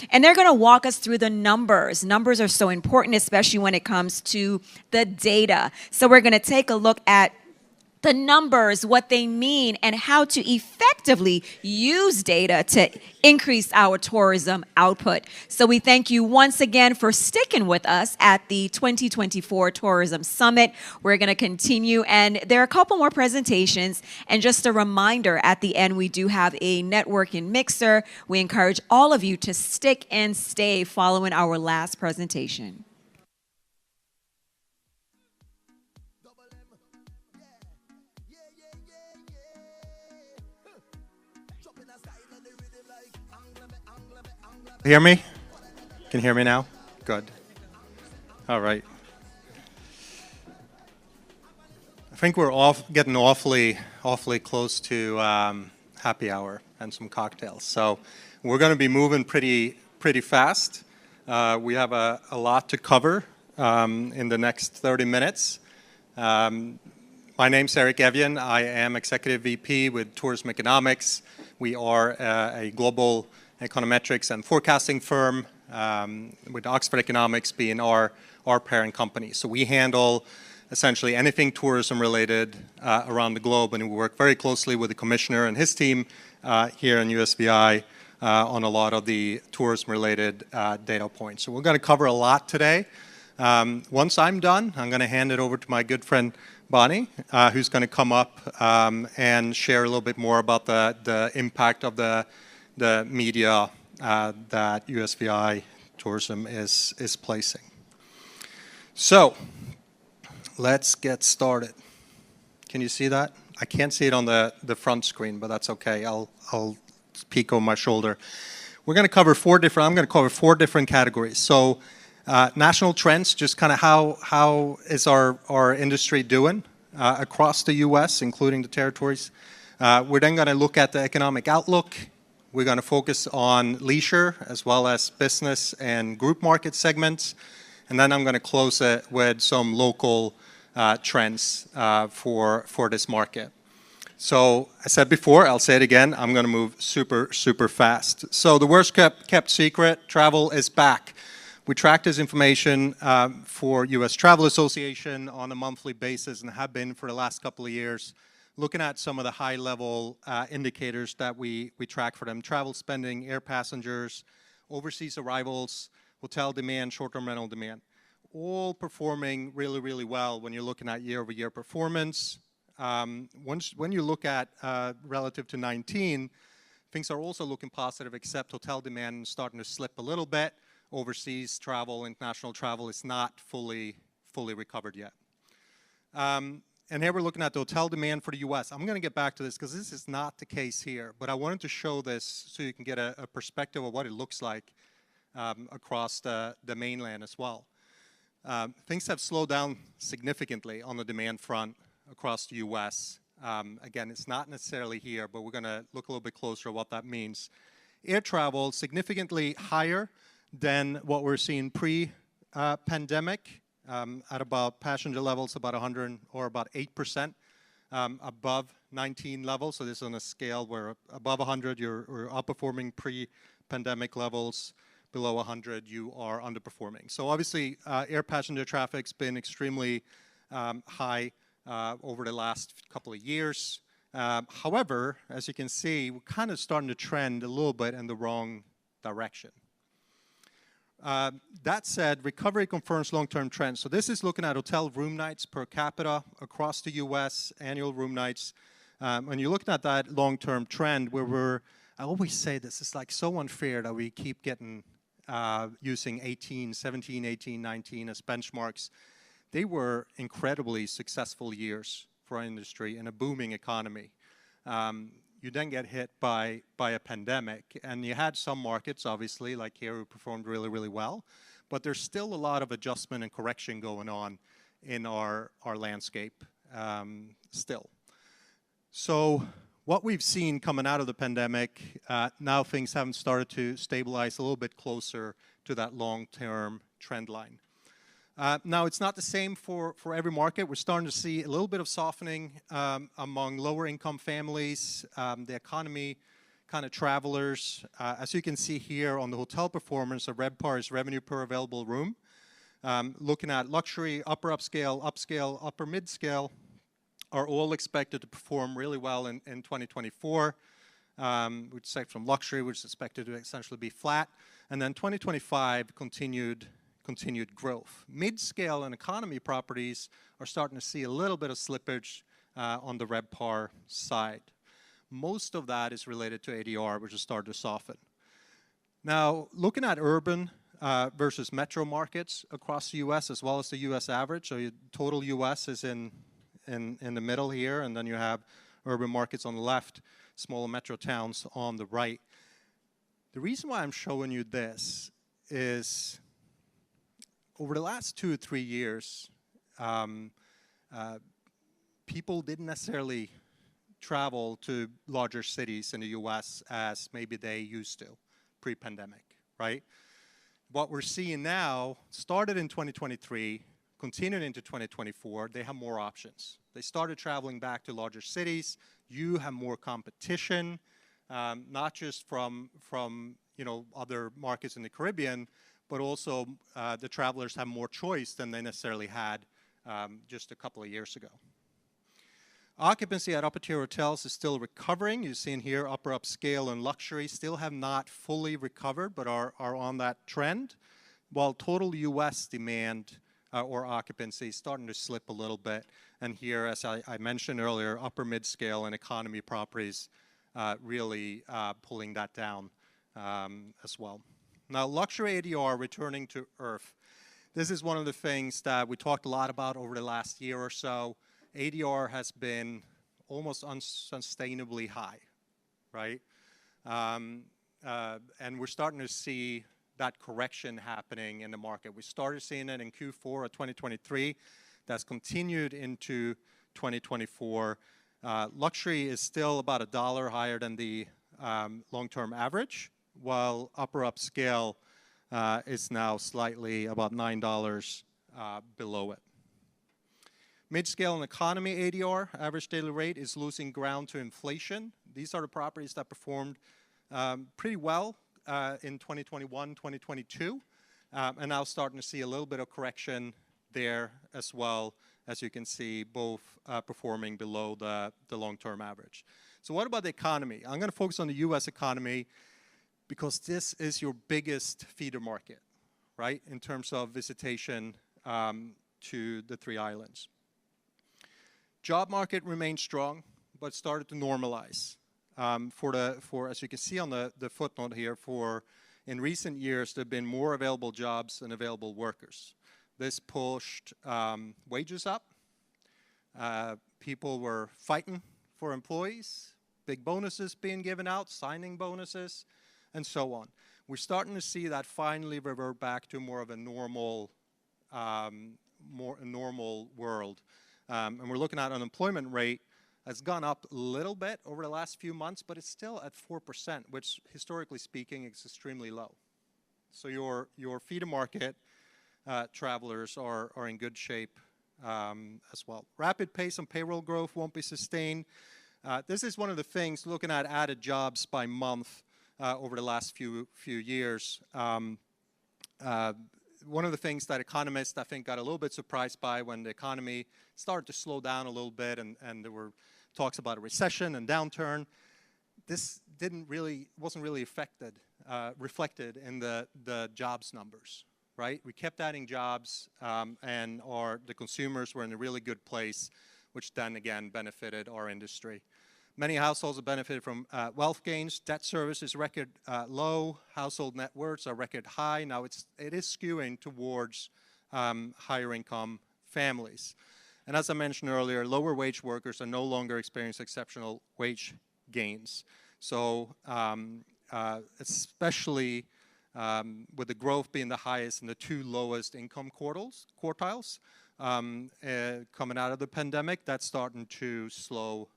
And they're going to walk us through the numbers. Numbers are so important, especially when it comes to the data. So we're going to take a look at the numbers, what they mean, and how to effectively use data to increase our tourism output. So we thank you once again for sticking with us at the 2024 Tourism Summit. We're going to continue, and there are a couple more presentations. And just a reminder, at the end, we do have a networking mixer. We encourage all of you to stick and stay following our last presentation. Hear me? Can you hear me now? Good. All right. I think we're getting awfully close to happy hour and some cocktails. So we're going to be moving pretty fast. We have a lot to cover in the next 30 minutes. My name's Eric Evian. I am Executive VP with Tourism Economics. We are a global econometrics and forecasting firm, with Oxford Economics being our parent company. So we handle essentially anything tourism related around the globe, and we work very closely with the commissioner and his team here in USVI on a lot of the tourism related data points. So we're going to cover a lot today. Once I'm done, I'm going to hand it over to my good friend Bonnie, who's going to come up and share a little bit more about the impact of the media that USVI Tourism is placing. So let's get started. Can you see that? I can't see it on the front screen, but that's okay. I'll peek over my shoulder. We're going to cover I'm going to cover four different categories. So national trends, just kind of how is our industry doing across the U.S., including the territories. We're then going to look at the economic outlook. We're going to focus on leisure as well as business and group market segments. And then I'm going to close it with some local trends for this market. So I said before, I'll say it again, I'm going to move super fast. So the worst kept secret, travel is back. We track this information for U.S. Travel Association on a monthly basis and have been for the last couple of years, looking at some of the high-level indicators that we track for them. Travel spending, air passengers, overseas arrivals, hotel demand, short-term rental demand. All performing really well when you're looking at year-over-year performance. When you look at relative to 19, things are also looking positive, except hotel demand starting to slip a little bit. Overseas travel, international travel is not fully recovered yet. And here we're looking at the hotel demand for the U.S. I'm going to get back to this because this is not the case here, but I wanted to show this so you can get a perspective of what it looks like across the mainland as well. Things have slowed down significantly on the demand front across the U.S. Again, it's not necessarily here, but we're going to look a little bit closer at what that means. Air travel significantly higher than what we're seeing pre-pandemic. At about passenger levels about 100 or about 8% above 19 levels. So this is on a scale where above 100 you're outperforming pre-pandemic levels. Below 100 you are underperforming. So obviously air passenger traffic's been extremely high over the last couple of years. However, as you can see, we're kind of starting to trend a little bit in the wrong direction. That said, recovery confirms long-term trends. So this is looking at hotel room nights per capita across the U.S., annual room nights. When you're looking at that long-term trend, I always say this, it's like so unfair that we keep getting using 17, 18, 19 as benchmarks. They were incredibly successful years for our industry in a booming economy. You then get hit by a pandemic, and you had some markets, obviously, like here, who performed really well, but there's still a lot of adjustment and correction going on in our landscape still. So what we've seen coming out of the pandemic, now things haven't started to stabilize a little bit closer to that long-term trend line. Now, it's not the same for every market. We're starting to see a little bit of softening among lower income families. The economy kind of travelers. As you can see here on the hotel performance, the RevPAR is revenue per available room. Looking at luxury, upper upscale, upper mid-scale, are all expected to perform really well in 2024. Which is from luxury, which is expected to essentially be flat. And then 2025, continued growth. Mid-scale and economy properties are starting to see a little bit of slippage on the RevPAR side. Most of that is related to ADR, which has started to soften. Now, looking at urban versus metro markets across the U.S. as well as the U.S. average, so total U.S. is in the middle here, and then you have urban markets on the left, smaller metro towns on the right. The reason why I'm showing you this is over the last 2 or 3 years, people didn't necessarily travel to larger cities in the U.S. as maybe they used to pre-pandemic, right? What we're seeing now started in 2023, continued into 2024, they have more options. They started traveling back to larger cities. You have more competition, not just from other markets in the Caribbean, but also the travelers have more choice than they necessarily had just a couple of years ago. Occupancy at upper tier hotels is still recovering. You've seen here upper upscale and luxury still have not fully recovered, but are on that trend, while total U.S. demand or occupancy is starting to slip a little bit. And here, as I mentioned earlier, upper mid-scale and economy properties really pulling that down as well. Now, luxury ADR returning to earth. This is one of the things that we talked a lot about over the last year or so. ADR has been almost unsustainably high, right? And we're starting to see that correction happening in the market. We started seeing it in Q4 of 2023. That's continued into 2024. Luxury is still about $1 higher than the long-term average, while upper upscale is now slightly about $9 below it. Mid-scale and economy ADR, average daily rate, is losing ground to inflation. These are the properties that performed pretty well in 2021, 2022, and now starting to see a little bit of correction there as well, as you can see, both performing below the long-term average. So what about the economy? I'm going to focus on the U.S. economy because this is your biggest feeder market, right, in terms of visitation to the 3 islands. Job market remains strong, but started to normalize. As you can see on the footnote here, in recent years, there have been more available jobs than available workers. This pushed wages up. People were fighting for employees, big bonuses being given out, signing bonuses, and so on. We're starting to see that finally revert back to more of a normal world. And we're looking at unemployment rate has gone up a little bit over the last few months, but it's still at 4%, which historically speaking is extremely low. So your feeder market travelers are in good shape as well. Rapid pace on payroll growth won't be sustained. This is one of the things, looking at added jobs by month over the last few years. One of the things that economists, I think, got a little bit surprised by when the economy started to slow down a little bit and there were talks about a recession and downturn. This wasn't really reflected in the jobs numbers, right? We kept adding jobs and the consumers were in a really good place, which then again benefited our industry. Many households have benefited from wealth gains. Debt service is record low. Household net worths are record high. Now it is skewing towards higher income families. And as I mentioned earlier, lower wage workers are no longer experiencing exceptional wage gains. So especially with the growth being the highest in the 2 lowest income quartiles coming out of the pandemic, that's starting to slow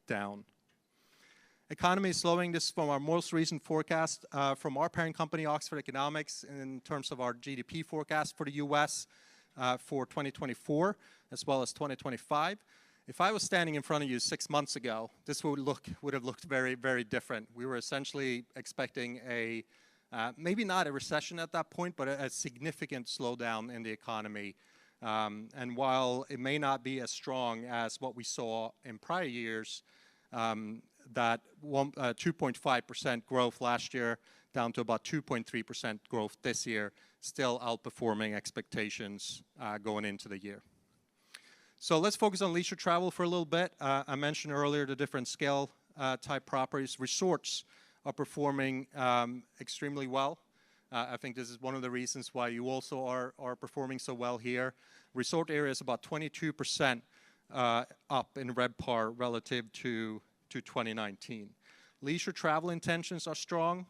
down. Economy is slowing. This is from our most recent forecast from our parent company, Oxford Economics, in terms of our GDP forecast for the U.S. For 2024 as well as 2025. If I was standing in front of you 6 months ago, this would have looked very, very different. We were essentially expecting a, maybe not a recession at that point, but a significant slowdown in the economy. And while it may not be as strong as what we saw in prior years, that 2.5% growth last year down to about 2.3% growth this year, still outperforming expectations going into the year. So let's focus on leisure travel for a little bit. I mentioned earlier the different scale type properties. Resorts are performing extremely well. I think this is one of the reasons why you also are performing so well here. Resort area is about 22% up in RevPAR relative to 2019. Leisure travel intentions are strong,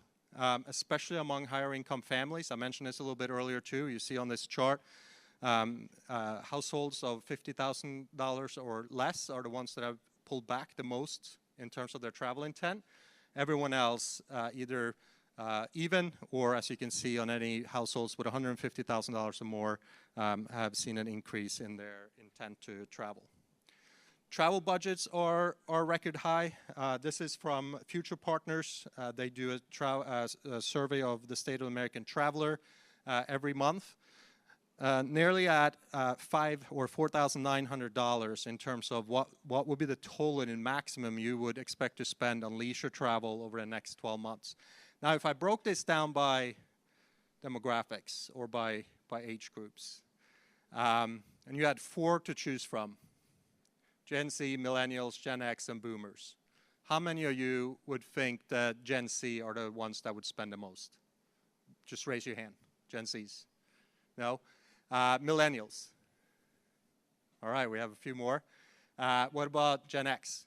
especially among higher income families. I mentioned this a little bit earlier too. You see on this chart, households of $50,000 or less are the ones that have pulled back the most in terms of their travel intent. Everyone else, either even, or as you can see on any households with $150,000 or more, have seen an increase in their intent to travel. Travel budgets are record high. This is from Future Partners. They do a survey of the state of the American traveler every month. Nearly at $5,000 or $4,900 in terms of what would be the total and maximum you would expect to spend on leisure travel over the next 12 months. Now, if I broke this down by demographics or by age groups, and you had 4 to choose from, Gen Z, Millennials, Gen X, and Boomers, how many of you would think that Gen Z are the ones that would spend the most? Just raise your hand. Gen Zs. No? Millennials. All right, we have a few more. What about Gen X?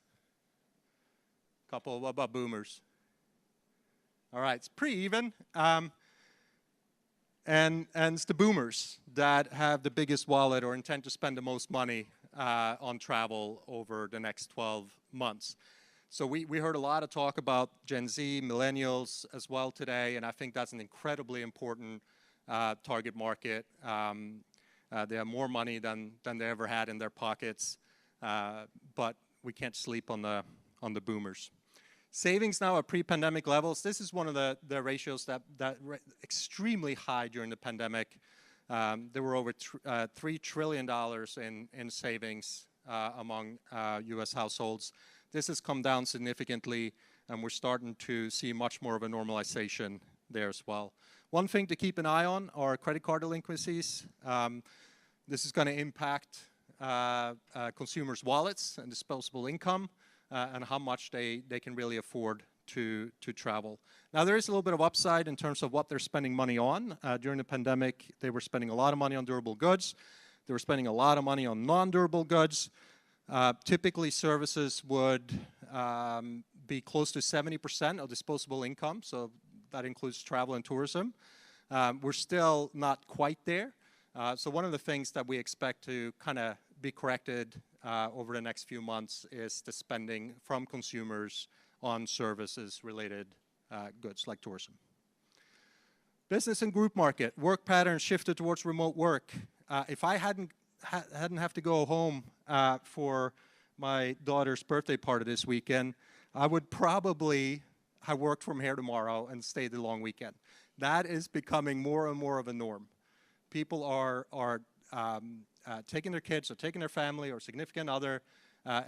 Couple. What about Boomers? All right, it's pretty even. And it's the Boomers that have the biggest wallet or intend to spend the most money on travel over the next 12 months. So we heard a lot of talk about Gen Z, Millennials as well today, and I think that's an incredibly important target market. They have more money than they ever had in their pockets, but we can't sleep on the Boomers. Savings now at pre-pandemic levels. This is one of the ratios that extremely high during the pandemic. There were over $3 trillion in savings among U.S. households. This has come down significantly, and we're starting to see much more of a normalization there as well. One thing to keep an eye on are credit card delinquencies. This is going to impact consumers' wallets and disposable income and how much they can really afford to travel. Now, there is a little bit of upside in terms of what they're spending money on. During the pandemic, they were spending a lot of money on durable goods. They were spending a lot of money on non-durable goods. Typically, services would be close to 70% of disposable income, so that includes travel and tourism. We're still not quite there. So one of the things that we expect to kind of be corrected over the next few months is the spending from consumers on services-related goods like tourism. Business and group market. Work patterns shifted towards remote work. If I hadn't have to go home for my daughter's birthday party this weekend, I would probably have worked from here tomorrow and stayed the long weekend. That is becoming more and more of a norm. People are taking their kids or taking their family or significant other,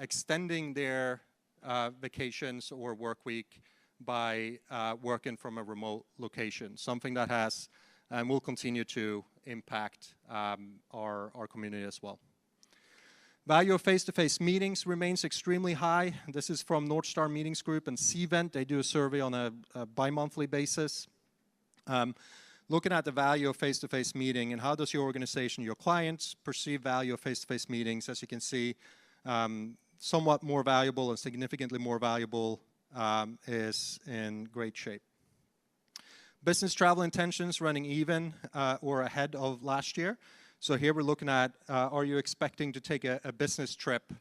extending their vacations or work week by working from a remote location, something that has and will continue to impact our community as well. Value of face-to-face meetings remains extremely high. This is from North Star Meetings Group and Cvent. They do a survey on a bi-monthly basis. Looking at the value of face-to-face meeting and how does your organization, your clients, perceive value of face-to-face meetings, as you can see, somewhat more valuable and significantly more valuable is in great shape. Business travel intentions running even or ahead of last year. So here we're looking at, are you expecting to take a business trip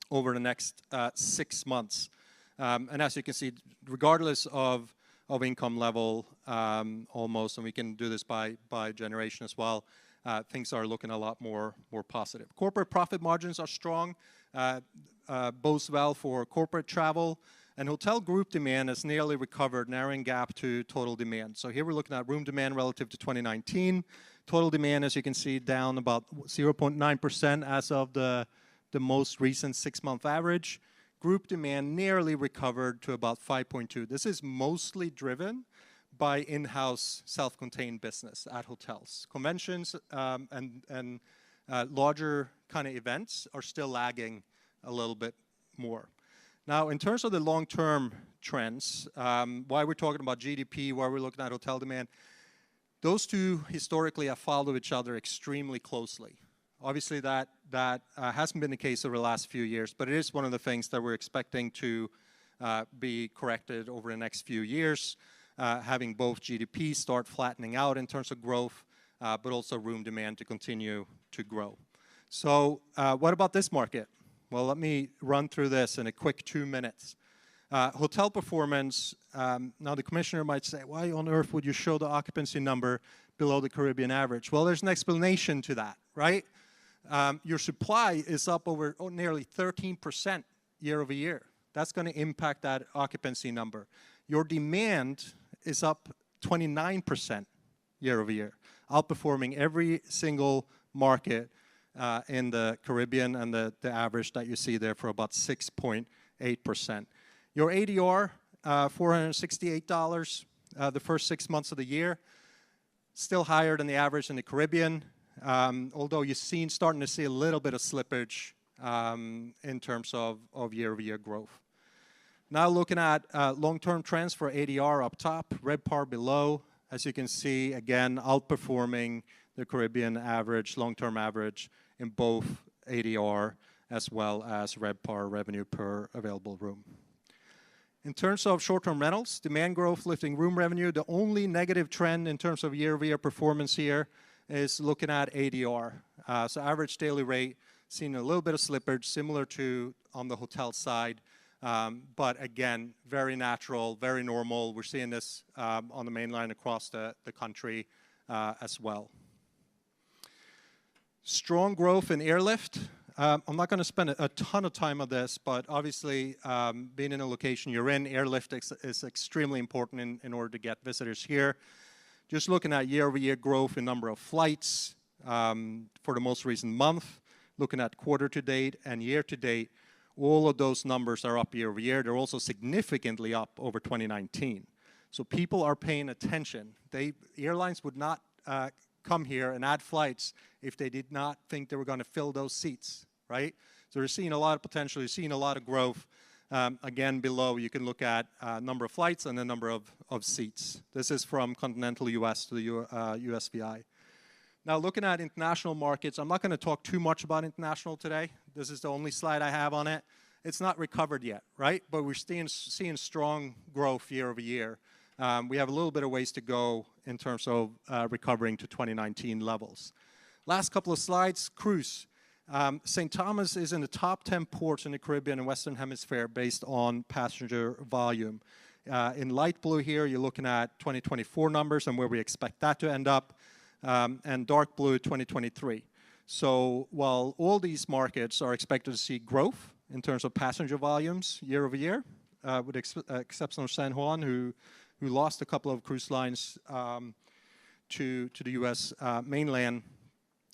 over the next 6 months? And as you can see, regardless of income level, almost, and we can do this by generation as well, things are looking a lot more positive. Corporate profit margins are strong, bodes well for corporate travel, and hotel group demand has nearly recovered, narrowing gap to total demand. So here we're looking at room demand relative to 2019. Total demand, as you can see, down about 0.9% as of the most recent 6-month average. Group demand nearly recovered to about 5.2. This is mostly driven by in-house self-contained business at hotels. Conventions and larger kind of events are still lagging a little bit more. Now, in terms of the long-term trends, why we're talking about GDP, why we're looking at hotel demand, those two historically have followed each other extremely closely. Obviously, that hasn't been the case over the last few years, but it is one of the things that we're expecting to be corrected over the next few years, having both GDP start flattening out in terms of growth, but also room demand to continue to grow. So what about this market? Well, let me run through this in a quick 2 minutes. Hotel performance, now the commissioner might say, why on earth would you show the occupancy number below the Caribbean average? Well, there's an explanation to that, right? Your supply is up over nearly 13% year over year. That's going to impact that occupancy number. Your demand is up 29% year over year, outperforming every single market in the Caribbean, and the average that you see there for about 6.8%. Your ADR, $468 the first 6 months of the year, still higher than the average in the Caribbean, although you're starting to see a little bit of slippage in terms of year-over-year growth. Now looking at long-term trends for ADR up top, RevPAR below, as you can see, again, outperforming the Caribbean average, long-term average, in both ADR as well as RevPAR, revenue per available room. In terms of short-term rentals, demand growth lifting room revenue. The only negative trend in terms of year-over-year performance here is looking at ADR. So average daily rate, seeing a little bit of slippage, similar to on the hotel side. But again, very natural, very normal. We're seeing this on the mainline across the country as well. Strong growth in airlift. I'm not going to spend a ton of time on this, but obviously being in a location you're in, airlift is extremely important in order to get visitors here. Just looking at year-over-year growth in number of flights for the most recent month, looking at quarter to date and year to date, all of those numbers are up year over year. They're also significantly up over 2019. So people are paying attention. Airlines would not come here and add flights if they did not think they were going to fill those seats, right? So they're seeing a lot of potential. You're seeing a lot of growth. Again, below, you can look at number of flights and the number of seats. This is from continental U.S. to the USVI. Now, looking at international markets, I'm not going to talk too much about international today. This is the only slide I have on it. It's not recovered yet, right? But we're seeing strong growth year over year. We have a little bit of ways to go in terms of recovering to 2019 levels. Last couple of slides, cruise. St. Thomas is in the top 10 ports in the Caribbean and Western Hemisphere based on passenger volume. In light blue here, you're looking at 2024 numbers and where we expect that to end up, and dark blue, 2023. So while all these markets are expected to see growth in terms of passenger volumes year over year, with the exception of San Juan, who lost a couple of cruise lines to the U.S. mainland,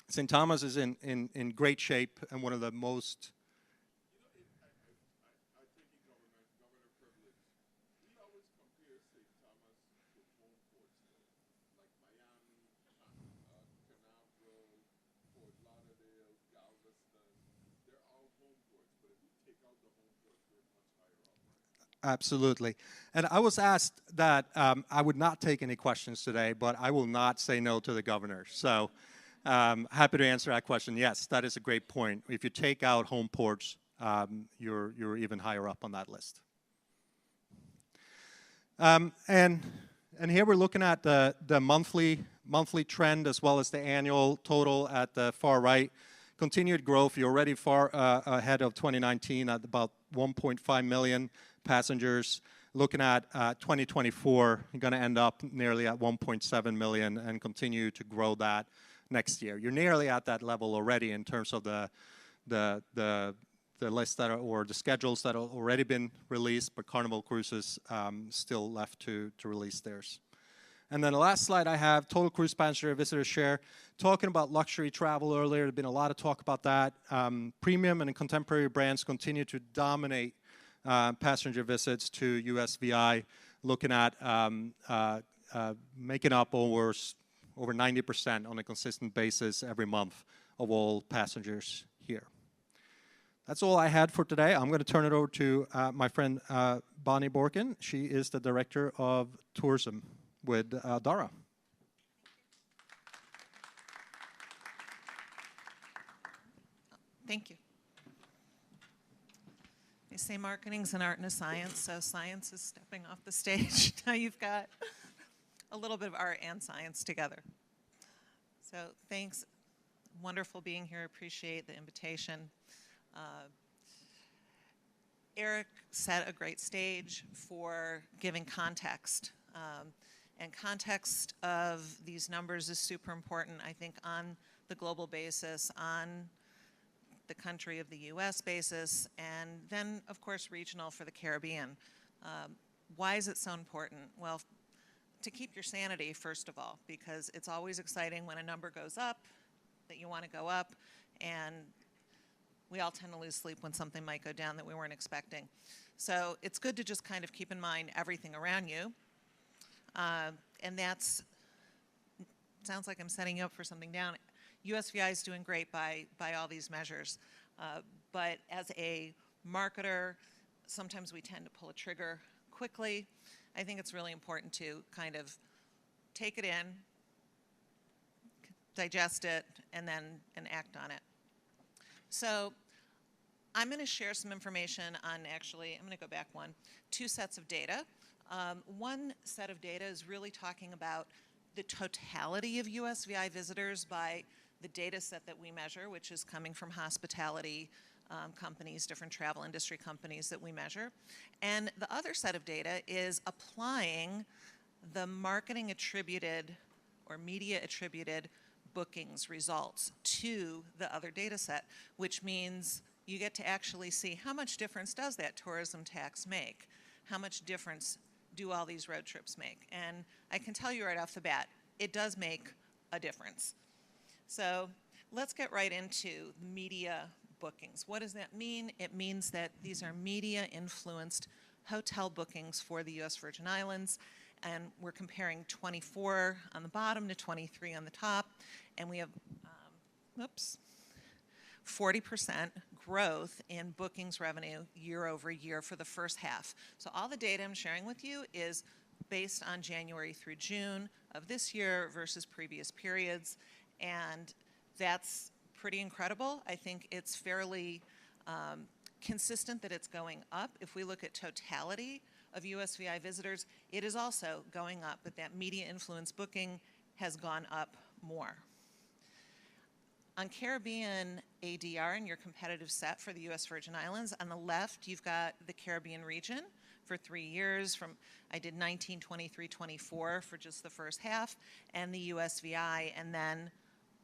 St. Thomas is in great shape and one of the most... I think in governor privilege, we always compare St. Thomas to home ports, like Miami, Canaveral, Fort Lauderdale, Galveston. They're all home ports, but if you take out the home ports, we're much higher up. Absolutely. And I was asked that I would not take any questions today, but I will not say no to the governor. So happy to answer that question. Yes, that is a great point. If you take out home ports, you're even higher up on that list. And here we're looking at the monthly trend as well as the annual total at the far right. Continued growth. You're already far ahead of 2019 at about 1.5 million passengers. Looking at 2024, you're going to end up nearly at 1.7 million and continue to grow that next year. You're nearly at that level already in terms of the list that are, or the schedules that have already been released, but Carnival Cruises still left to release theirs. And then the last slide I have, total cruise passenger visitor share. Talking about luxury travel earlier, there's been a lot of talk about that. Premium and contemporary brands continue to dominate passenger visits to USVI, looking at making up over 90% on a consistent basis every month of all passengers here. That's all I had for today. I'm going to turn it over to my friend Bonnie Borkin. She is the Director of Tourism with Dara. Thank you. They say marketing's an art and a science, so science is stepping off the stage. Now you've got a little bit of art and science together. So thanks. Wonderful being here. Appreciate the invitation. Eric set a great stage for giving context. And context of these numbers is super important, I think, on the global basis, on the country of the US basis, and then, of course, regional for the Caribbean. Why is it so important? Well, to keep your sanity, first of all, because it's always exciting when a number goes up, that you want to go up, and we all tend to lose sleep when something might go down that we weren't expecting. So it's good to just kind of keep in mind everything around you. And that's, sounds like I'm setting you up for something down. USVI is doing great by all these measures. But as a marketer, sometimes we tend to pull a trigger quickly. I think it's really important to kind of take it in, digest it, and act on it. So I'm going to share some information on, actually, I'm going to go back two sets of data. One set of data is really talking about the totality of USVI visitors by the data set that we measure, which is coming from hospitality companies, different travel industry companies that we measure. And the other set of data is applying the marketing attributed or media attributed bookings results to the other data set, which means you get to actually see how much difference does that tourism tax make? How much difference do all these road trips make? And I can tell you right off the bat, it does make a difference. So let's get right into media bookings. What does that mean? It means that these are media influenced hotel bookings for the US Virgin Islands, and we're comparing 24 on the bottom to 23 on the top, and we have 40% growth in bookings revenue year over year for the first half. So all the data I'm sharing with you is based on January through June of this year versus previous periods, and that's pretty incredible. I think it's fairly consistent that it's going up. If we look at totality of USVI visitors, it is also going up, but that media influence booking has gone up more. On Caribbean ADR in your competitive set for the US Virgin Islands, on the left you've got the Caribbean region for 3 years. I did 19, 23, 24 for just the first half, and the USVI, and then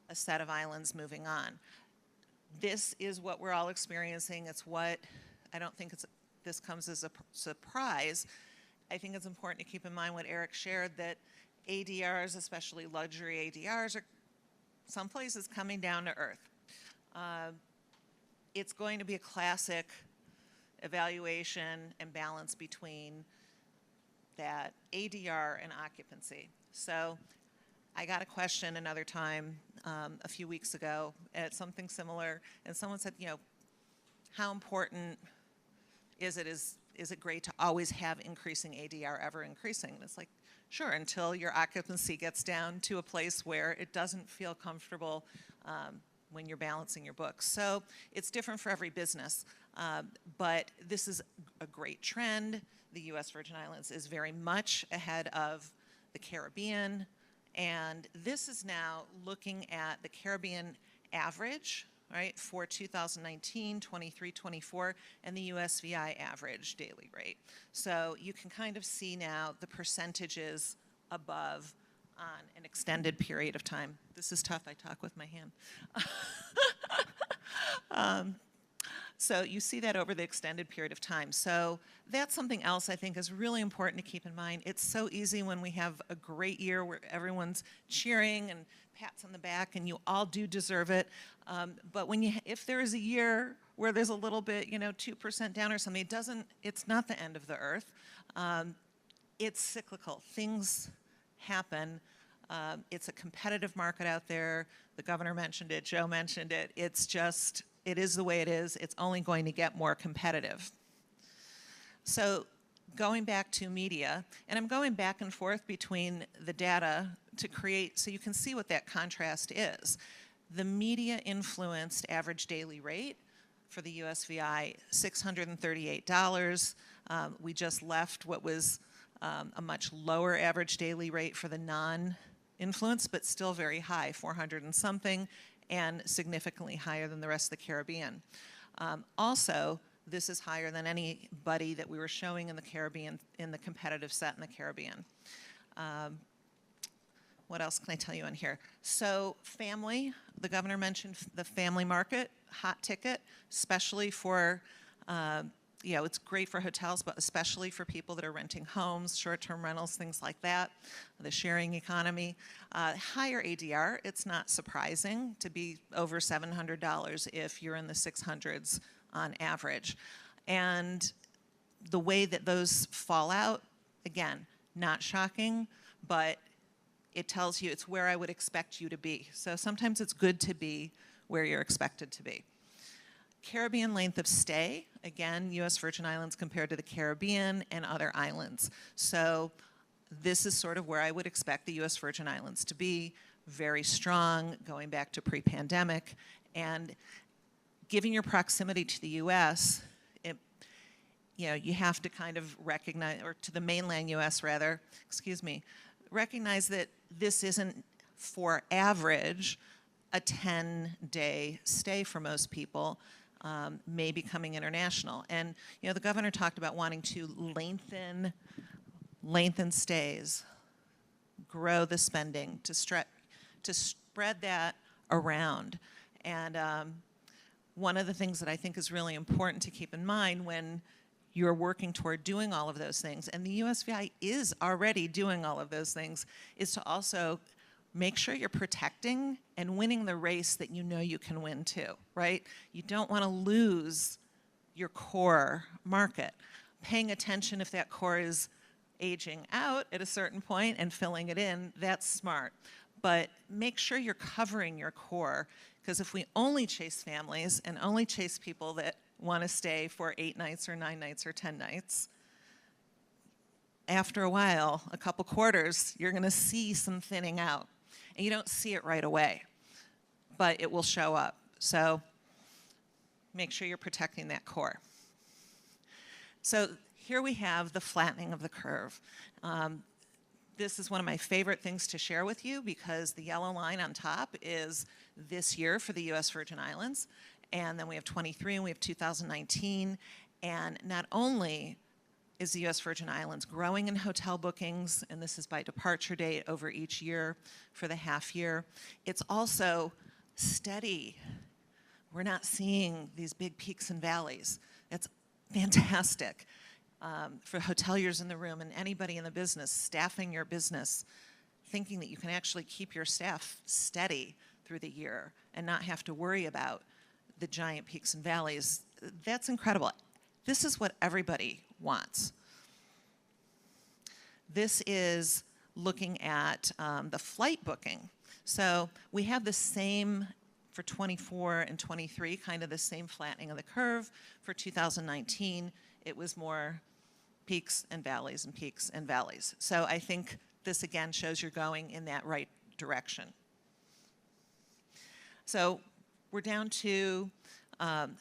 a set of islands moving on. This is what we're all experiencing. It's what, I don't think this comes as a surprise. I think it's important to keep in mind what Eric shared, that ADRs, especially luxury ADRs, are some places coming down to earth. It's going to be a classic evaluation and balance between that ADR and occupancy. So I got a question another time a few weeks ago at something similar, and someone said, how important is it great to always have increasing ADR, ever increasing? And it's like, sure, until your occupancy gets down to a place where it doesn't feel comfortable when you're balancing your books. So it's different for every business, but this is a great trend. The US Virgin Islands is very much ahead of the Caribbean, and this is now looking at the Caribbean average, right, for 2019, 23, 24, and the USVI average daily rate. So you can kind of see now the percentages above on an extended period of time. This is tough, I talk with my hand. So you see that over the extended period of time. So that's something else I think is really important to keep in mind. It's so easy when we have a great year where everyone's cheering and pats on the back, and you all do deserve it. But when if there is a year where there's a little bit, 2% down or something, it's not the end of the earth. It's cyclical. Things happen. It's a competitive market out there. The governor mentioned it. Joe mentioned it. It is the way it is. It's only going to get more competitive. So going back to media, and I'm going back and forth between the data to create, so you can see what that contrast is. The media influenced average daily rate for the USVI, $638. We just left what was a much lower average daily rate for the non-influenced, but still very high, 400 and something, and significantly higher than the rest of the Caribbean. Also, this is higher than anybody that we were showing in the Caribbean, in the competitive set in the Caribbean. What else can I tell you on here? So family, the governor mentioned the family market, hot ticket, especially for, it's great for hotels, but especially for people that are renting homes, short-term rentals, things like that, the sharing economy. Higher ADR, it's not surprising to be over $700 if you're in the 600s on average. And the way that those fall out, again, not shocking, but it tells you it's where I would expect you to be. So sometimes it's good to be where you're expected to be. Caribbean length of stay, again, U.S. Virgin Islands compared to the Caribbean and other islands. So this is sort of where I would expect the U.S. Virgin Islands to be, very strong, going back to pre-pandemic. And given your proximity to the U.S., you have to kind of recognize, or to the mainland U.S. rather, recognize that this isn't, for average, a 10-day stay for most people, may be coming international. And the governor talked about wanting to lengthen stays, grow the spending, to spread that around. And one of the things that I think is really important to keep in mind when you're working toward doing all of those things, and the USVI is already doing all of those things, is to also make sure you're protecting and winning the race that you know you can win too, right? You don't want to lose your core market. Paying attention if that core is aging out at a certain point and filling it in, that's smart. But make sure you're covering your core, because if we only chase families and only chase people that want to stay for 8 nights or 9 nights or 10 nights, after a while, a couple quarters, you're going to see some thinning out. And you don't see it right away, but it will show up. So make sure you're protecting that core. So here we have the flattening of the curve. This is one of my favorite things to share with you, because the yellow line on top is this year for the U.S. Virgin Islands. And then we have 23 and we have 2019. And not only is the U.S. Virgin Islands growing in hotel bookings, and this is by departure date over each year for the half year, it's also steady. We're not seeing these big peaks and valleys. It's fantastic for hoteliers in the room and anybody in the business, staffing your business, thinking that you can actually keep your staff steady through the year and not have to worry about the giant peaks and valleys. That's incredible. This is what everybody wants. This is looking at the flight booking. So we have the same for 24 and 23, kind of the same flattening of the curve. For 2019, it was more peaks and valleys and peaks and valleys. So I think this again shows you're going in that right direction. So we're down to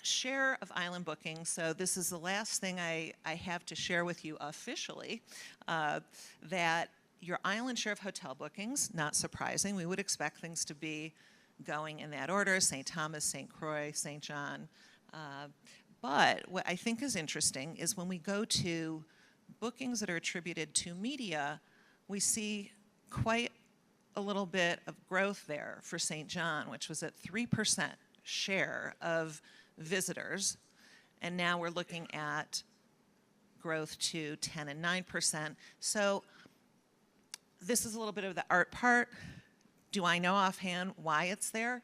share of island bookings. So this is the last thing I have to share with you officially, that your island share of hotel bookings, not surprising, we would expect things to be going in that order: St. Thomas, St. Croix, St. John. But what I think is interesting is when we go to bookings that are attributed to media, we see quite a little bit of growth there for St. John, which was at 3% share of visitors. And now we're looking at growth to 10 and 9%. So this is a little bit of the art part. Do I know offhand why it's there?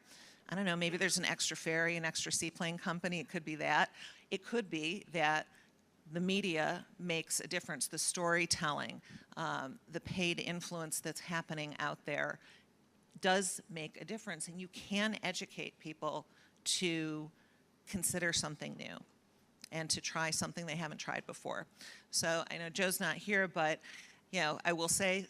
I don't know, maybe there's an extra ferry, an extra seaplane company. It could be that. It could be that the media makes a difference, the storytelling, the paid influence that's happening out there does make a difference, and you can educate people to consider something new and to try something they haven't tried before. So I know Joe's not here, but you know, I will say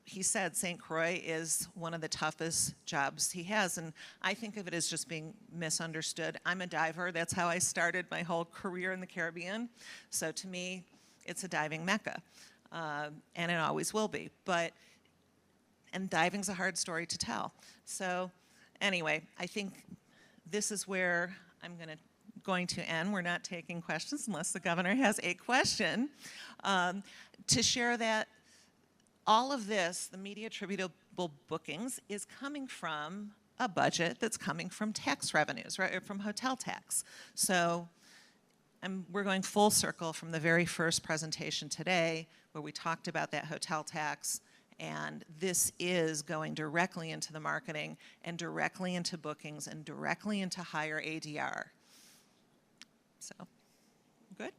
he said St. Croix is one of the toughest jobs he has, and I think of it as just being misunderstood. I'm a diver. That's how I started my whole career in the Caribbean. So to me, it's a diving mecca, and it always will be. And diving's a hard story to tell. So anyway, I think this is where I'm going to end. We're not taking questions unless the governor has a question, to share that all of this, the media attributable bookings, is coming from a budget that's coming from tax revenues, right, from hotel tax. So we're going full circle from the very first presentation today where we talked about that hotel tax, and this is going directly into the marketing and directly into bookings and directly into higher ADR. So, good.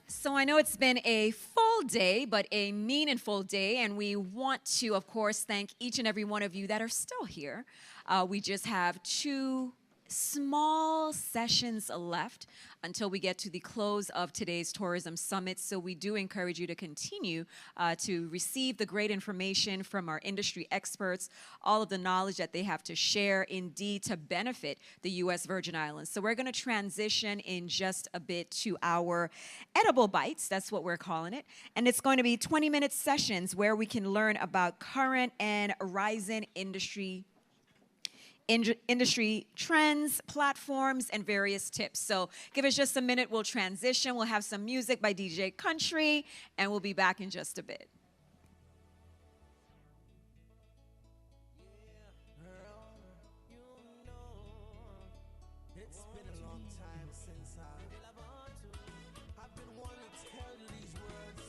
So I know it's been a full day, but a meaningful day, and we want to, of course, thank each and every one of you that are still here. We just have 2 small sessions left until we get to the close of today's Tourism Summit. So we do encourage you to continue to receive the great information from our industry experts, all of the knowledge that they have to share, indeed, to benefit the U.S. Virgin Islands. So we're going to transition in just a bit to our edible bites. That's what we're calling it. And it's going to be 20-minute sessions where we can learn about current and rising industry trends, platforms, and various tips. So give us just a minute. We'll transition. We'll have some music by DJ Country, and we'll be back in just a bit. It's been a long time since I've been wanting to tell you these words,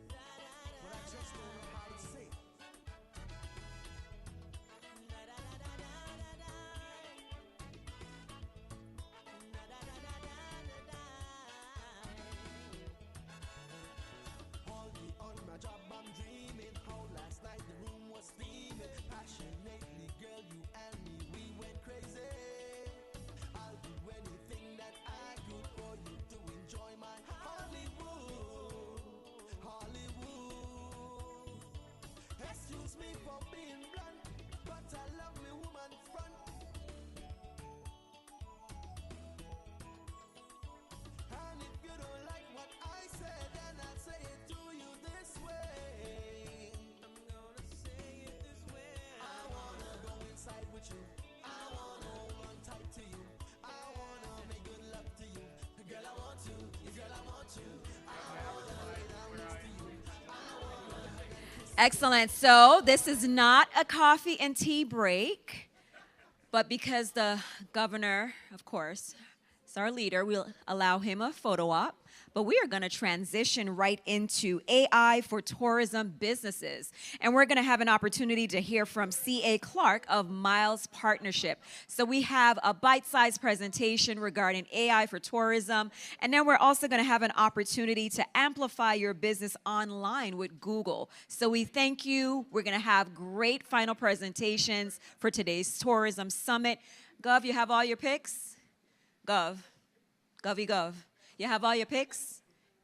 but I just don't know how to say it. All day on my job I'm dreaming how last night the room was steaming. Passionately, girl, you and me, we went crazy. I'll do anything that I could for you to enjoy my Hollywood, Hollywood. Excuse me for being blunt, but I love me woman front. And if you don't like what I said, then I'll say it to you this way. I'm gonna say it this way. I wanna go inside with you. I wanna hold on tight to you. I wanna make good love to you. Girl, I want to. Girl, I want to. I wanna lay down next to you. Excellent. So this is not a coffee and tea break, but because the governor, of course, So our leader, we'll allow him a photo op, but we are going to transition right into AI for tourism businesses. And we're going to have an opportunity to hear from C.A. Clark of Miles Partnership. So we have a bite-sized presentation regarding AI for tourism, and then we're also going to have an opportunity to amplify your business online with Google. So we thank you. We're going to have great final presentations for today's Tourism Summit. Gov, you have all your picks? Gov. You have all your picks?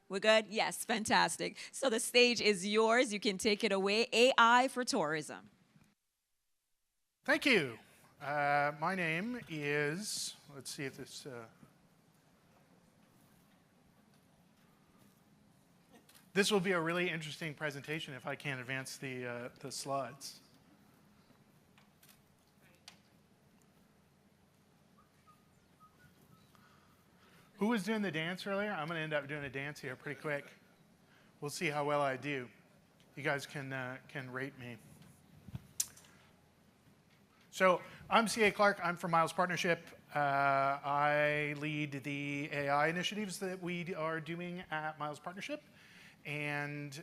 We're good? Yes, fantastic. So the stage is yours. You can take it away. AI for tourism. Thank you. My name is, let's see if this, this will be a really interesting presentation if I can advance the slides. Who was doing the dance earlier? I'm going to end up doing a dance here pretty quick. We'll see how well I do. You guys can rate me. So I'm C.A. Clark. I'm from Miles Partnership. I lead the AI initiatives that we are doing at Miles Partnership, and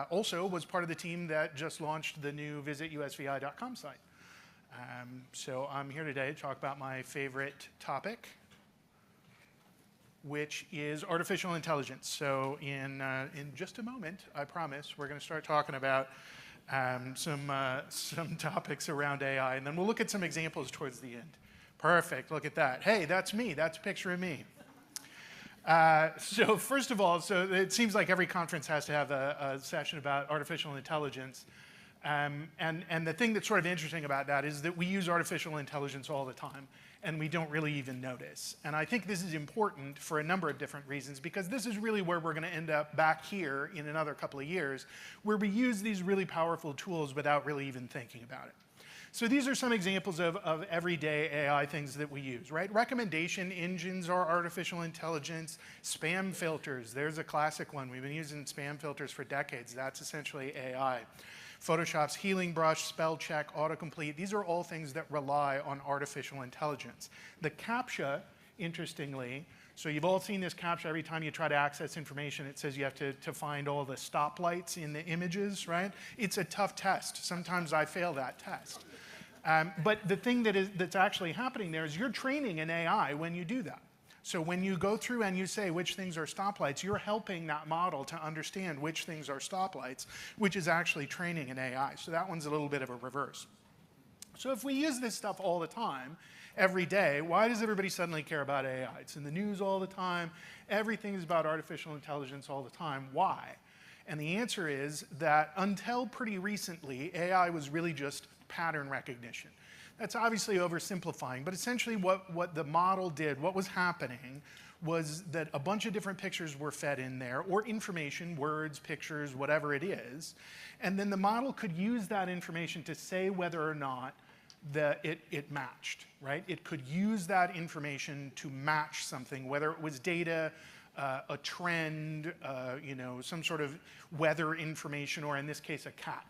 also was part of the team that just launched the new visitusvi.com site. So I'm here today to talk about my favorite topic, which is artificial intelligence. So in just a moment, I promise, we're going to start talking about some topics around AI, and then we'll look at some examples towards the end. Perfect, look at that. Hey, that's me, that's a picture of me. So first of all, so it seems like every conference has to have a session about artificial intelligence. And the thing that's sort of interesting about that is that we use artificial intelligence all the time, and we don't really even notice. And I think this is important for a number of different reasons, because this is really where we're going to end up back here in another couple of years, where we use these really powerful tools without really even thinking about it. So these are some examples of everyday AI things that we use, right? Recommendation engines are artificial intelligence. Spam filters, there's a classic one. We've been using spam filters for decades. That's essentially AI. Photoshop's healing brush, spell check, autocomplete, these are all things that rely on artificial intelligence. The CAPTCHA, interestingly, so you've all seen this CAPTCHA every time you try to access information. It says you have to find all the stoplights in the images, right? It's a tough test. Sometimes I fail that test. But the thing that's actually happening there is you're training an AI when you do that. So when you go through and you say which things are stoplights, you're helping that model to understand which things are stoplights, which is actually training an AI. So that one's a little bit of a reverse. So if we use this stuff all the time, every day, why does everybody suddenly care about AI? It's in the news all the time. Everything is about artificial intelligence all the time. Why? And the answer is that until pretty recently, AI was really just pattern recognition. That's obviously oversimplifying, but essentially what the model did, what was happening, was that a bunch of different pictures were fed in there, or information, words, pictures, whatever it is, and then the model could use that information to say whether or not it matched, right? It could use that information to match something, whether it was data, a trend, some sort of weather information, or in this case, a cat.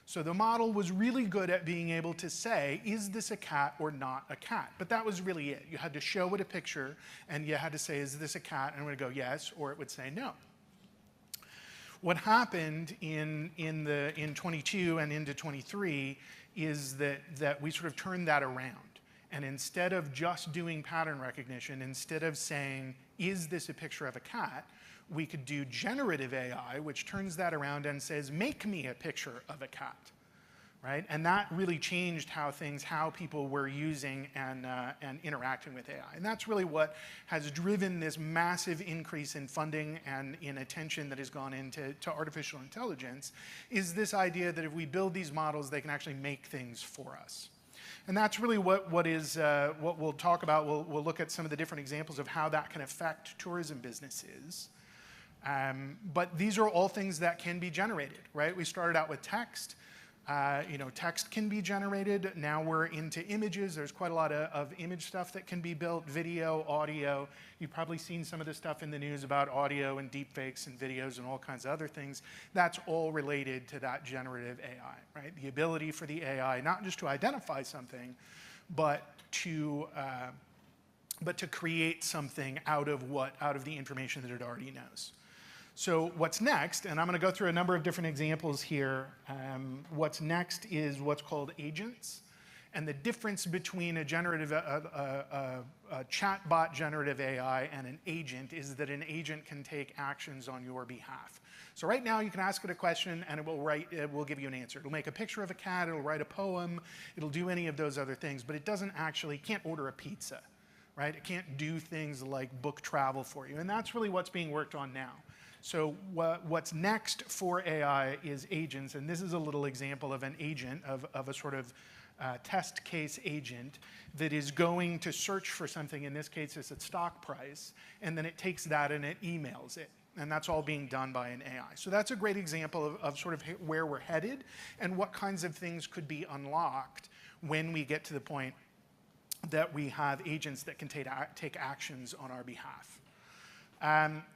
So the model was really good at being able to say, is this a cat or not a cat? But that was really it. You had to show it a picture, and you had to say, is this a cat? And it would go yes, or it would say no. What happened in 22 and into 23 is that we sort of turned that around. And instead of just doing pattern recognition, instead of saying, is this a picture of a cat, we could do generative AI, which turns that around and says, make me a picture of a cat, right? And that really changed how people were using and interacting with AI. And that's really what has driven this massive increase in funding and in attention that has gone into artificial intelligence, is this idea that if we build these models, they can actually make things for us. And that's really what we'll talk about. We'll look at some of the different examples of how that can affect tourism businesses. But these are all things that can be generated, right? We started out with text. Text can be generated. Now we're into images. There's quite a lot of image stuff that can be built, video, audio. You've probably seen some of the stuff in the news about audio and deepfakes and videos and all kinds of other things. That's all related to that generative AI, right? The ability for the AI not just to identify something, but to but to create something out of the information that it already knows. So what's next, and I'm going to go through a number of different examples here. What's next is what's called agents. And the difference between a chatbot generative AI and an agent is that an agent can take actions on your behalf. So right now you can ask it a question and it will give you an answer. It'll make a picture of a cat, it'll write a poem, it'll do any of those other things, but it can't order a pizza, right? It can't do things like book travel for you. And that's really what's being worked on now. So what's next for AI is agents, and this is a little example of an agent, of a sort of test case agent that is going to search for something. In this case, it's a stock price, and then it takes that and it emails it. And that's all being done by an AI. So that's a great example of sort of where we're headed and what kinds of things could be unlocked when we get to the point that we have agents that can take actions on our behalf.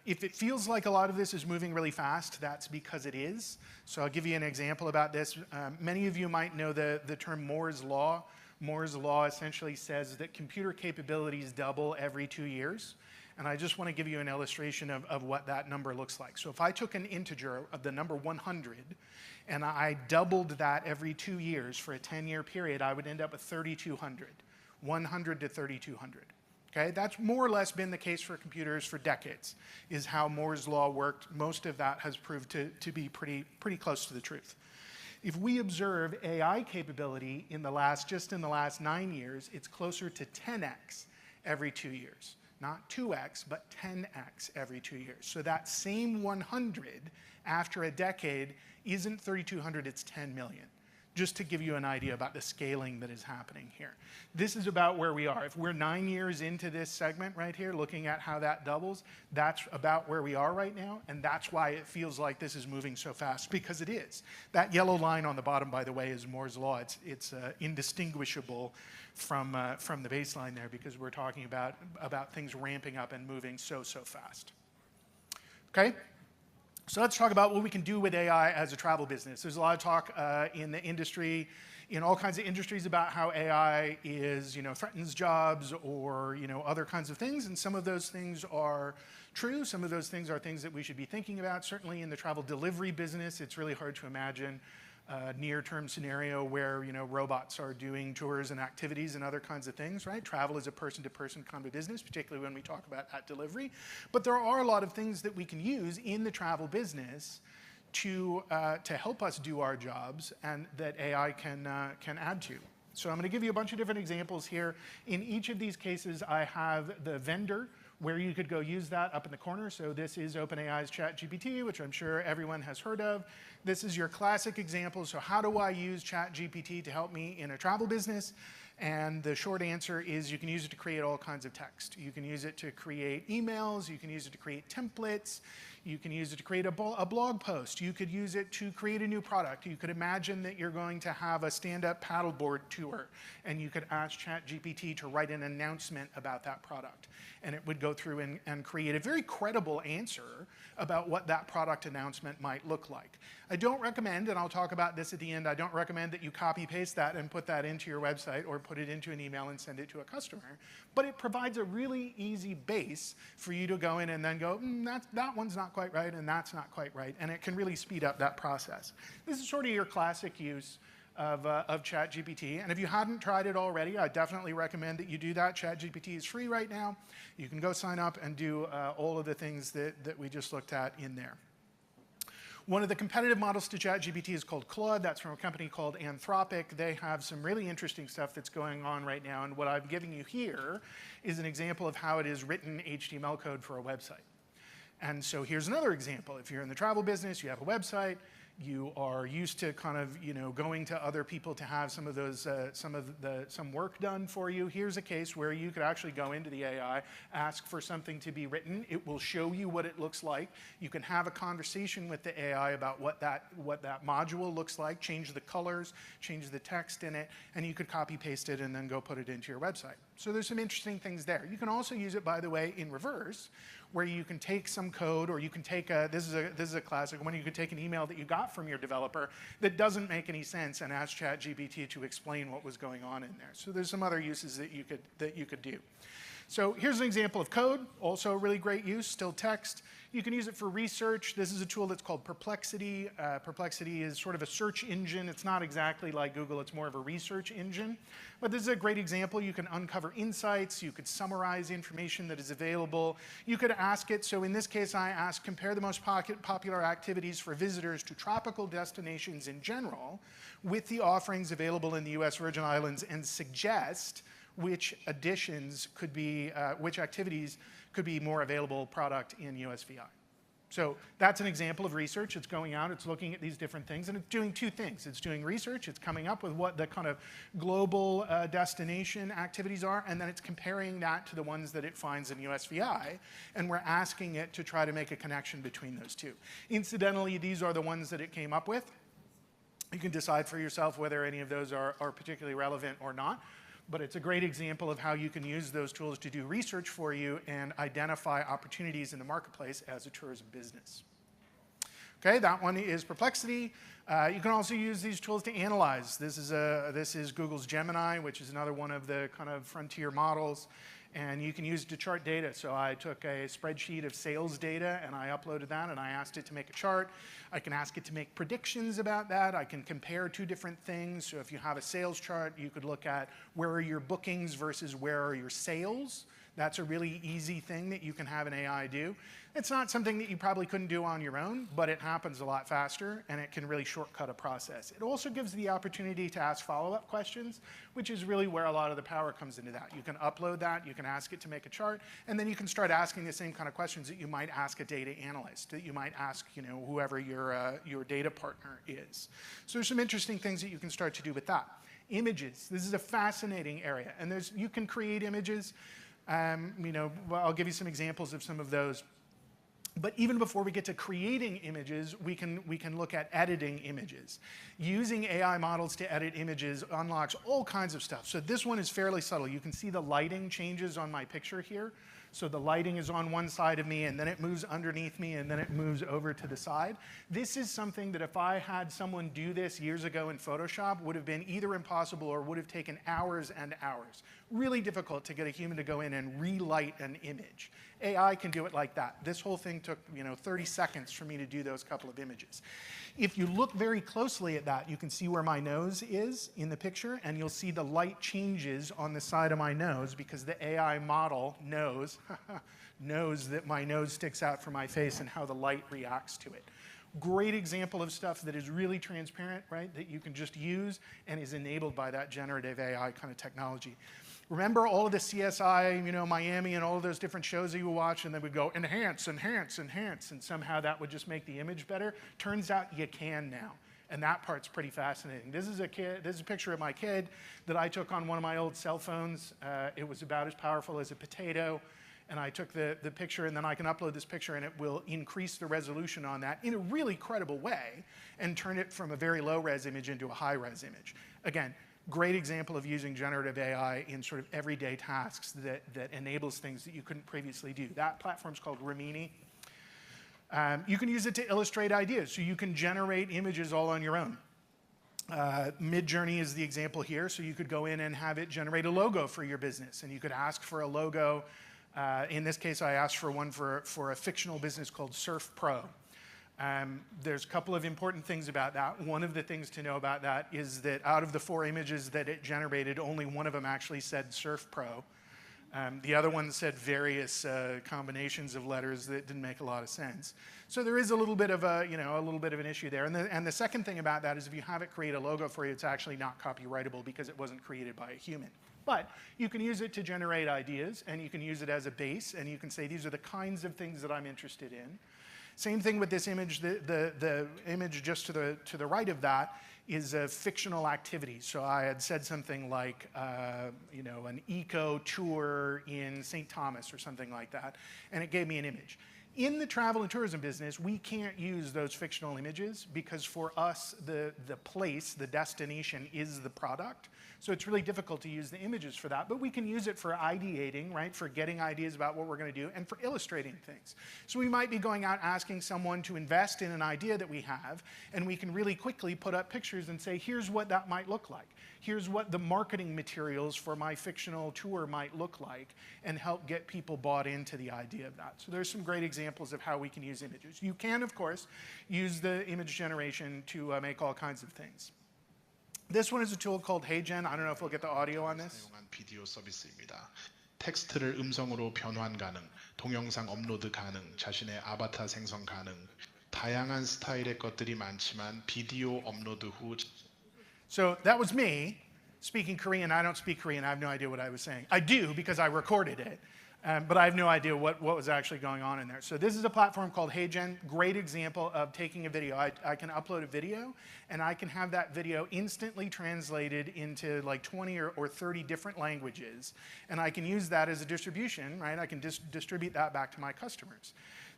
If it feels like a lot of this is moving really fast, that's because it is. So I'll give you an example about this. Many of you might know the term Moore's Law. Moore's Law essentially says that computer capabilities double every 2 years. And I just want to give you an illustration of what that number looks like. So if I took an integer of the number 100 and I doubled that every 2 years for a 10-year period, I would end up with 3,200, 100 to 3,200. Okay, that's more or less been the case for computers for decades, is how Moore's Law worked. Most of that has proved to be pretty close to the truth. If we observe AI capability just in the last 9 years, it's closer to 10x every 2 years. Not 2x, but 10x every 2 years. So that same 100 after a decade isn't 3,200, it's 10 million. Just to give you an idea about the scaling that is happening here. This is about where we are. If we're 9 years into this segment right here, looking at how that doubles, that's about where we are right now, and that's why it feels like this is moving so fast, because it is. That yellow line on the bottom, by the way, is Moore's Law. It's indistinguishable from the baseline there, because we're talking about things ramping up and moving so fast. Okay? So let's talk about what we can do with AI as a travel business. There's a lot of talk in the industry, in all kinds of industries, about how AI threatens jobs or other kinds of things. And some of those things are true. Some of those things are things that we should be thinking about. Certainly in the travel delivery business, it's really hard to imagine a near-term scenario where robots are doing tours and activities and other kinds of things, right? Travel is a person-to-person kind of business, particularly when we talk about at delivery. But there are a lot of things that we can use in the travel business to help us do our jobs, and that AI can add to. So I'm going to give you a bunch of different examples here. In each of these cases, I have the vendor where you could go use that up in the corner. So this is OpenAI's ChatGPT, which I'm sure everyone has heard of. This is your classic example. So how do I use ChatGPT to help me in a travel business? And the short answer is you can use it to create all kinds of text. You can use it to create emails. You can use it to create templates. You can use it to create a blog post. You could use it to create a new product. You could imagine that you're going to have a stand-up paddleboard tour, and you could ask ChatGPT to write an announcement about that product. And it would go through and create a very credible answer about what that product announcement might look like. I don't recommend, and I'll talk about this at the end, I don't recommend that you copy-paste that and put that into your website or put it into an email and send it to a customer. But it provides a really easy base for you to go in and then go, that one's not quite right, and that's not quite right. And it can really speed up that process. This is sort of your classic use of ChatGPT. And if you hadn't tried it already, I definitely recommend that you do that. ChatGPT is free right now. You can go sign up and do all of the things that we just looked at in there. One of the competitive models to ChatGPT is called Claude. That's from a company called Anthropic. They have some really interesting stuff that's going on right now. And what I'm giving you here is an example of how it is written HTML code for a website. And so here's another example. If you're in the travel business, you have a website, you are used to kind of going to other people to have some work done for you. Here's a case where you could actually go into the AI, ask for something to be written. It will show you what it looks like. You can have a conversation with the AI about what that module looks like, change the colors, change the text in it, and you could copy paste it and then go put it into your website. So there's some interesting things there. You can also use it, by the way, in reverse, where you can take some code, or you can take this is a classic one. You can take an email that you got from your developer that doesn't make any sense and ask ChatGPT to explain what was going on in there. So there's some other uses that you could do. So here's an example of code, also a really great use, still text. You can use it for research. This is a tool that's called Perplexity. Perplexity is sort of a search engine. It's not exactly like Google, it's more of a research engine. But this is a great example. You can uncover insights, you could summarize information that is available. You could ask it, so in this case I asked, compare the most popular activities for visitors to tropical destinations in general with the offerings available in the US Virgin Islands, and suggest which additions could be, which activities could be more available product in USVI. So that's an example of research. It's going out, it's looking at these different things, and it's doing two things. It's doing research, it's coming up with what the kind of global destination activities are, and then it's comparing that to the ones that it finds in USVI, and we're asking it to try to make a connection between those two. Incidentally, these are the ones that it came up with. You can decide for yourself whether any of those are particularly relevant or not. But it's a great example of how you can use those tools to do research for you and identify opportunities in the marketplace as a tourism business. Okay, that one is Perplexity. You can also use these tools to analyze. This is Google's Gemini, which is another one of the kind of frontier models. And you can use it to chart data. So I took a spreadsheet of sales data and I uploaded that and I asked it to make a chart. I can ask it to make predictions about that. I can compare two different things. So if you have a sales chart, you could look at where are your bookings versus where are your sales. That's a really easy thing that you can have an AI do. It's not something that you probably couldn't do on your own, but it happens a lot faster and it can really shortcut a process. It also gives the opportunity to ask follow-up questions, which is really where a lot of the power comes into that. You can upload that, you can ask it to make a chart, and then you can start asking the same kind of questions that you might ask a data analyst, that you might ask, you know, whoever your data partner is. So there's some interesting things that you can start to do with that. Images. This is a fascinating area, and you can create images. You know, well, I'll give you some examples of some of those. But even before we get to creating images, we can look at editing images. Using AI models to edit images unlocks all kinds of stuff. So this one is fairly subtle. You can see the lighting changes on my picture here. So the lighting is on one side of me, and then it moves underneath me, and then it moves over to the side. This is something that if I had someone do this years ago in Photoshop, would have been either impossible or would have taken hours and hours. Really difficult to get a human to go in and relight an image. AI can do it like that. This whole thing took, 30 seconds for me to do those couple of images. If you look very closely at that, you can see where my nose is in the picture, and you'll see the light changes on the side of my nose because the AI model knows that my nose sticks out from my face and how the light reacts to it. Great example of stuff that is really transparent, right? That you can just use and is enabled by that generative AI kind of technology. Remember all of the CSI, Miami and all of those different shows that you would watch, and they would go, enhance, enhance, enhance, and somehow that would just make the image better? Turns out you can now. And that part's pretty fascinating. This is a picture of my kid that I took on one of my old cell phones. It was about as powerful as a potato. And I took the picture, and then I can upload this picture, and it will increase the resolution on that in a really credible way and turn it from a very low-res image into a high-res image. Again, great example of using generative AI in sort of everyday tasks that enables things that you couldn't previously do. That platform's called Rimini. You can use it to illustrate ideas, so you can generate images all on your own. Midjourney is the example here, so you could go in and have it generate a logo for your business, and you could ask for a logo. In this case, I asked for one for a fictional business called Surf Pro. There's a couple of important things about that. One of the things to know about that is that out of the 4 images that it generated, only one of them actually said Surf Pro. The other one said various combinations of letters that didn't make a lot of sense. So there is a little bit of a little bit of an issue there. And the second thing about that is if you have it create a logo for you, it's actually not copyrightable because it wasn't created by a human. But you can use it to generate ideas, and you can use it as a base, and you can say these are the kinds of things that I'm interested in. Same thing with this image. The image just to the right of that is a fictional activity. So I had said something like, an eco tour in St. Thomas or something like that, and it gave me an image. In the travel and tourism business, we can't use those fictional images because for us, the place, the destination is the product. So it's really difficult to use the images for that, but we can use it for ideating, right, for getting ideas about what we're going to do, and for illustrating things. So we might be going out asking someone to invest in an idea that we have, and we can really quickly put up pictures and say, here's what that might look like. Here's what the marketing materials for my fictional tour might look like, and help get people bought into the idea of that. So there's some great examples of how we can use images. You can, of course, use the image generation to make all kinds of things. This one is a tool called HeyGen. I don't know if we'll get the audio on this. 사용한 비디오 서비스입니다. 텍스트를 음성으로 변환 가능, 동영상 업로드 가능, 자신의 아바타 생성 가능. 다양한 스타일의 것들이 많지만 비디오 업로드 후 So that was me speaking Korean. I don't speak Korean. I have no idea what I was saying. I do because I recorded it, but I have no idea what was actually going on in there. So this is a platform called HeyGen. Great example of taking a video. I can upload a video, and I can have that video instantly translated into like 20 or 30 different languages, and I can use that as a distribution, right? I can distribute that back to my customers.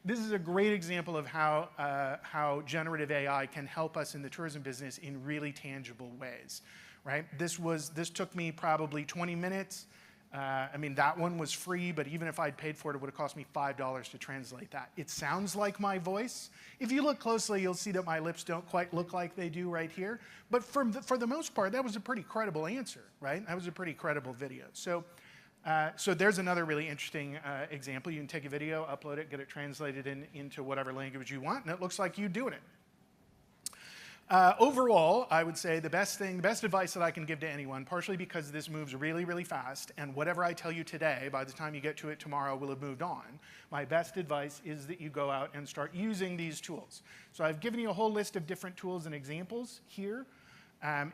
This is a great example of how generative AI can help us in the tourism business in really tangible ways, right? This took me probably 20 minutes. I mean, that one was free, but even if I'd paid for it, it would have cost me $5 to translate that. It sounds like my voice. If you look closely, you'll see that my lips don't quite look like they do right here. But for the most part, that was a pretty credible answer, right? That was a pretty credible video. So there's another really interesting example. You can take a video, upload it, get it translated into whatever language you want, and it looks like you doing it. Overall, I would say the best advice that I can give to anyone, partially because this moves really, really fast, and whatever I tell you today, by the time you get to it tomorrow, will have moved on. My best advice is that you go out and start using these tools. So I've given you a whole list of different tools and examples here.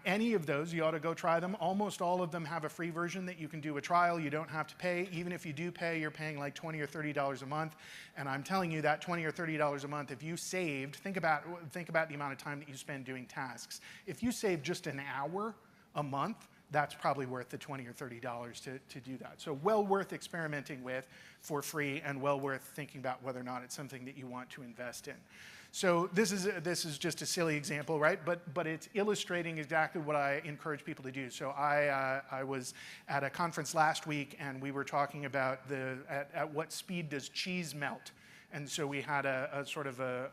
Any of those, you ought to go try them. Almost all of them have a free version that you can do a trial. You don't have to pay. Even if you do pay, you're paying like $20 or $30 a month. And I'm telling you that $20 or $30 a month, if you saved, think about the amount of time that you spend doing tasks. If you save just an hour a month, that's probably worth the $20 or $30 to do that. So well worth experimenting with for free, and well worth thinking about whether or not it's something that you want to invest in. So this is just a silly example, right? But it's illustrating exactly what I encourage people to do. So I was at a conference last week, and we were talking about at what speed does cheese melt? And so we had a sort of a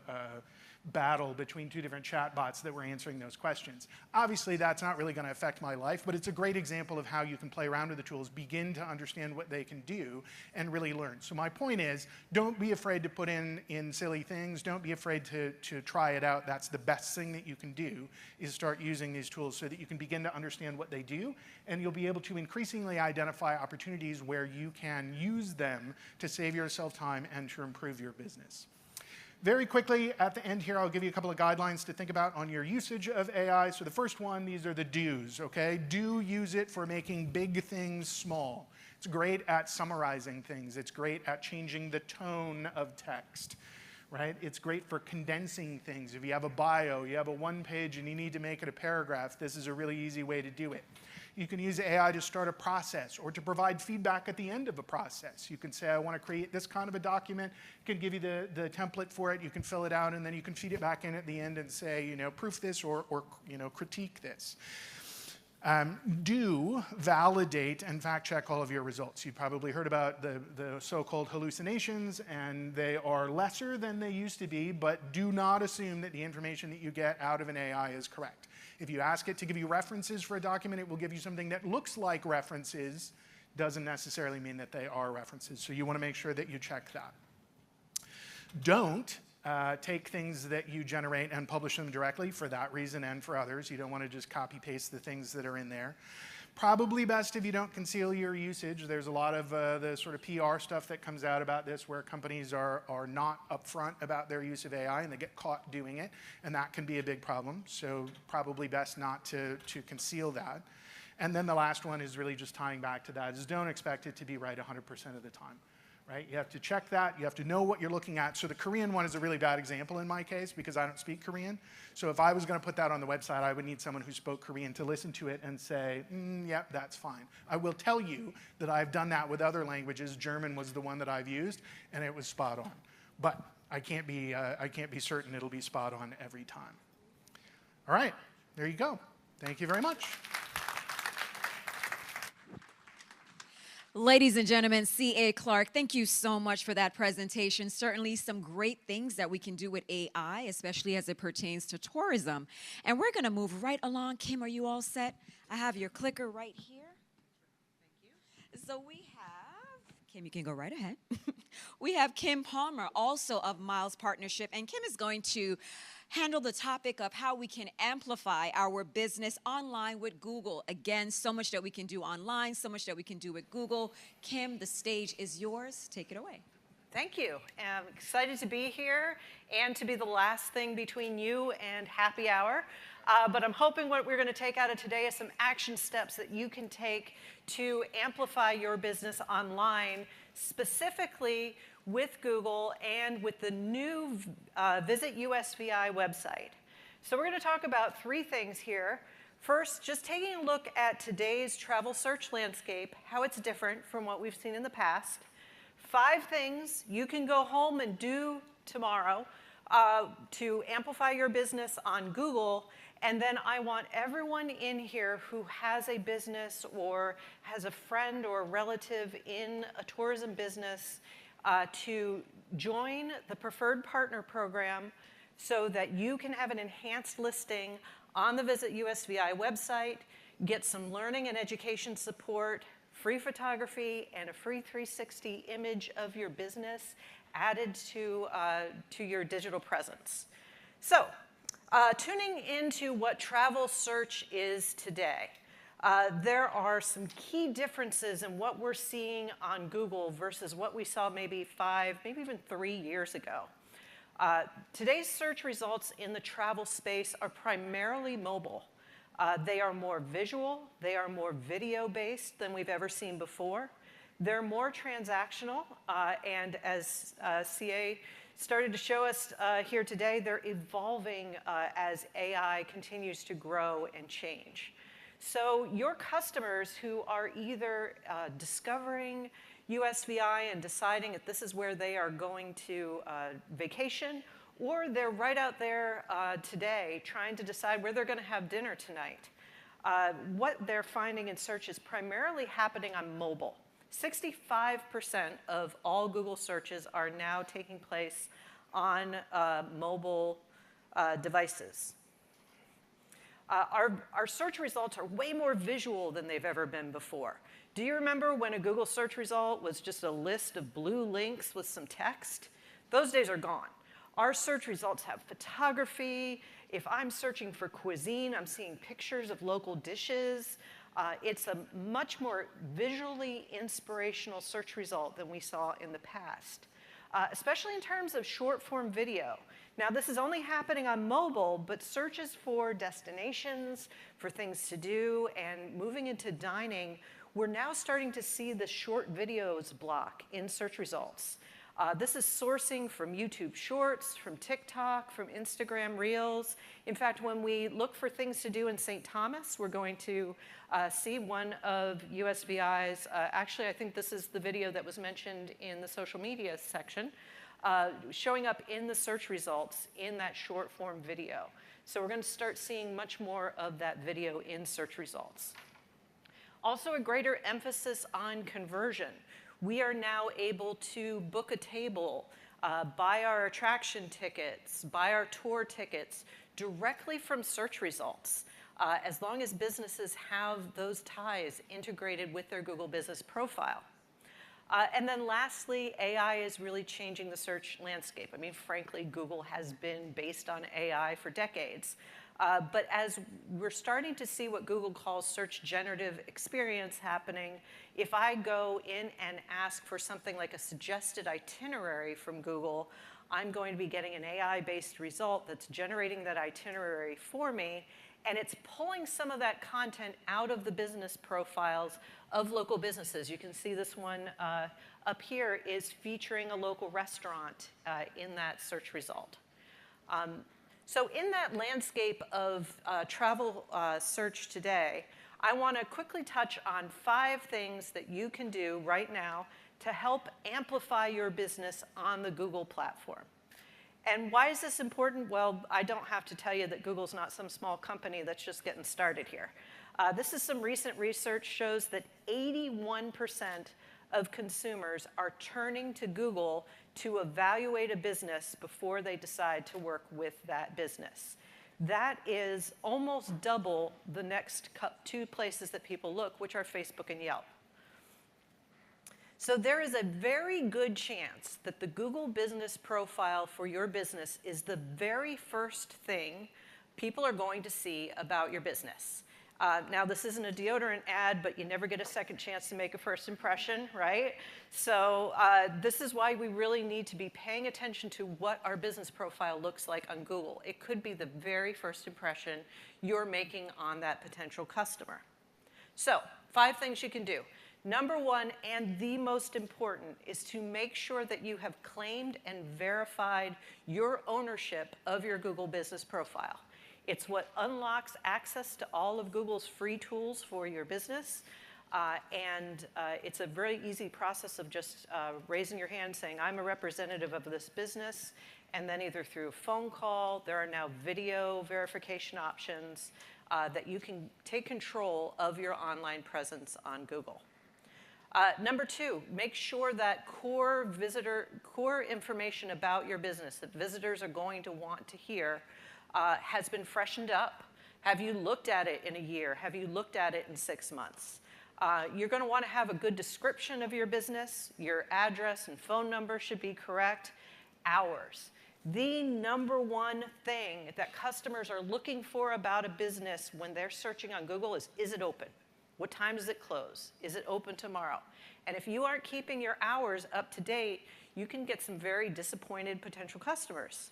battle between two different chatbots that were answering those questions. Obviously, that's not really going to affect my life, but it's a great example of how you can play around with the tools, begin to understand what they can do, and really learn. So my point is, don't be afraid to put in silly things. Don't be afraid to try it out. That's the best thing that you can do, is start using these tools so that you can begin to understand what they do, and you'll be able to increasingly identify opportunities where you can use them to save yourself time and to improve your business. Very quickly, at the end here, I'll give you a couple of guidelines to think about on your usage of AI. So the first one, these are the do's, okay? Do use it for making big things small. It's great at summarizing things. It's great at changing the tone of text, right? It's great for condensing things. If you have a bio, you have a one page, and you need to make it a paragraph, this is a really easy way to do it. You can use AI to start a process or to provide feedback at the end of a process. You can say, I want to create this kind of a document. It can give you the template for it. You can fill it out, and then you can feed it back in at the end and say, you know, proof this or you know, critique this. Do validate and fact check all of your results. You've probably heard about the so-called hallucinations, and they are lesser than they used to be, but do not assume that the information that you get out of an AI is correct. If you ask it to give you references for a document, it will give you something that looks like references, doesn't necessarily mean that they are references. So you want to make sure that you check that. Don't take things that you generate and publish them directly for that reason and for others. You don't want to just copy-paste the things that are in there. Probably best if you don't conceal your usage. There's a lot of the sort of PR stuff that comes out about this, where companies are not upfront about their use of AI, and they get caught doing it, and that can be a big problem. So probably best not to conceal that. And then the last one is really just tying back to that, is don't expect it to be right 100% of the time. Right? You have to check that. You have to know what you're looking at. So the Korean one is a really bad example in my case, because I don't speak Korean. So if I was going to put that on the website, I would need someone who spoke Korean to listen to it and say, yep, that's fine. I will tell you that I've done that with other languages. German was the one that I've used, and it was spot on. But I can't be certain it'll be spot on every time. All right, there you go. Thank you very much. Ladies and gentlemen, C.A. Clark, thank you so much for that presentation. Certainly some great things that we can do with AI, especially as it pertains to tourism. And we're going to move right along. Kim, are you all set? I have your clicker right here. Thank you. So we have, Kim, you can go right ahead. We have Kim Palmer, also of Miles Partnership, and Kim is going to handle the topic of how we can amplify our business online with Google. Again, so much that we can do online, so much that we can do with Google. Kim, the stage is yours. Take it away. Thank you. I'm excited to be here and to be the last thing between you and happy hour. But I'm hoping what we're going to take out of today is some action steps that you can take to amplify your business online, specifically with Google and with the new Visit USVI website. So we're going to talk about 3 things here. First, just taking a look at today's travel search landscape, how it's different from what we've seen in the past. 5 things you can go home and do tomorrow to amplify your business on Google. And then I want everyone in here who has a business or has a friend or a relative in a tourism business to join the Preferred Partner Program so that you can have an enhanced listing on the Visit USVI website, get some learning and education support, free photography, and a free 360 image of your business added to your digital presence. So, tuning into what travel search is today, there are some key differences in what we're seeing on Google versus what we saw maybe 5, maybe even 3 years ago. Today's search results in the travel space are primarily mobile. They are more visual, they are more video-based than we've ever seen before. They're more transactional, and as CA started to show us here today, they're evolving as AI continues to grow and change. So your customers who are either discovering USVI and deciding that this is where they are going to vacation, or they're right out there today trying to decide where they're going to have dinner tonight. What they're finding in search is primarily happening on mobile. 65% of all Google searches are now taking place on mobile devices. Our search results are way more visual than they've ever been before. Do you remember when a Google search result was just a list of blue links with some text? Those days are gone. Our search results have photography. If I'm searching for cuisine, I'm seeing pictures of local dishes. It's a much more visually inspirational search result than we saw in the past, especially in terms of short-form video. Now, this is only happening on mobile, but searches for destinations, for things to do, and moving into dining, we're now starting to see the short videos block in search results. This is sourcing from YouTube Shorts, from TikTok, from Instagram Reels. In fact, when we look for things to do in St. Thomas, we're going to see one of USVI's, actually I think this is the video that was mentioned in the social media section, showing up in the search results in that short form video. So we're going to start seeing much more of that video in search results. Also a greater emphasis on conversion. We are now able to book a table, buy our attraction tickets, buy our tour tickets directly from search results, as long as businesses have those ties integrated with their Google Business Profile. And then lastly, AI is really changing the search landscape. I mean, frankly, Google has been based on AI for decades. But as we're starting to see what Google calls search generative experience happening, if I go in and ask for something like a suggested itinerary from Google, I'm going to be getting an AI-based result that's generating that itinerary for me, and it's pulling some of that content out of the business profiles of local businesses. You can see this one up here is featuring a local restaurant in that search result. So in that landscape of travel search today, I want to quickly touch on 5 things that you can do right now to help amplify your business on the Google platform. And why is this important? Well, I don't have to tell you that Google's not some small company that's just getting started here. This is some recent research shows that 81% of consumers are turning to Google to evaluate a business before they decide to work with that business. That is almost double the next two places that people look, which are Facebook and Yelp. So there is a very good chance that the Google business profile for your business is the very first thing people are going to see about your business. Now, this isn't a deodorant ad, but you never get a second chance to make a first impression, right? So this is why we really need to be paying attention to what our business profile looks like on Google. It could be the very first impression you're making on that potential customer. So 5 things you can do. Number 1, and the most important, is to make sure that you have claimed and verified your ownership of your Google business profile. It's what unlocks access to all of Google's free tools for your business. It's a very easy process of just raising your hand saying, I'm a representative of this business, and then either through a phone call, there are now video verification options that you can take control of your online presence on Google. Number 2, make sure that core information about your business that visitors are going to want to hear has been freshened up. Have you looked at it in a year? Have you looked at it in 6 months? You're going to want to have a good description of your business. Your address and phone number should be correct. Hours. The number 1 thing that customers are looking for about a business when they're searching on Google is it open? What time does it close? Is it open tomorrow? And if you aren't keeping your hours up to date, you can get some very disappointed potential customers.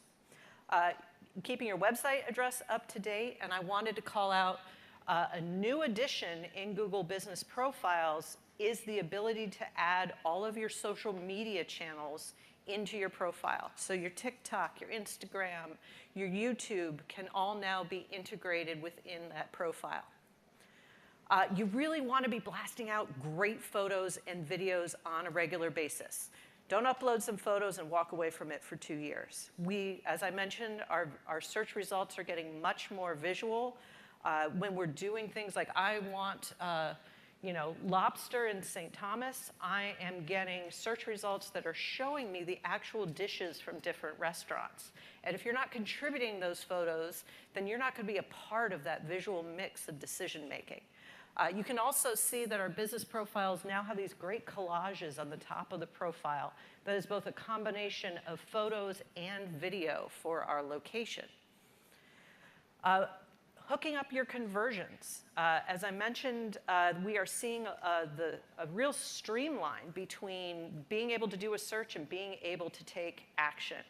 Keeping your website address up to date, and I wanted to call out a new addition in Google Business Profiles is the ability to add all of your social media channels into your profile. So your TikTok, your Instagram, your YouTube can all now be integrated within that profile. You really want to be blasting out great photos and videos on a regular basis. Don't upload some photos and walk away from it for 2 years. As I mentioned, our search results are getting much more visual. When we're doing things like I want lobster in St. Thomas, I am getting search results that are showing me the actual dishes from different restaurants. And if you're not contributing those photos, then you're not going to be a part of that visual mix of decision making. You can also see that our business profiles now have these great collages on the top of the profile that is both a combination of photos and video for our location. Hooking up your conversions. As I mentioned, we are seeing a real streamline between being able to do a search and being able to take action.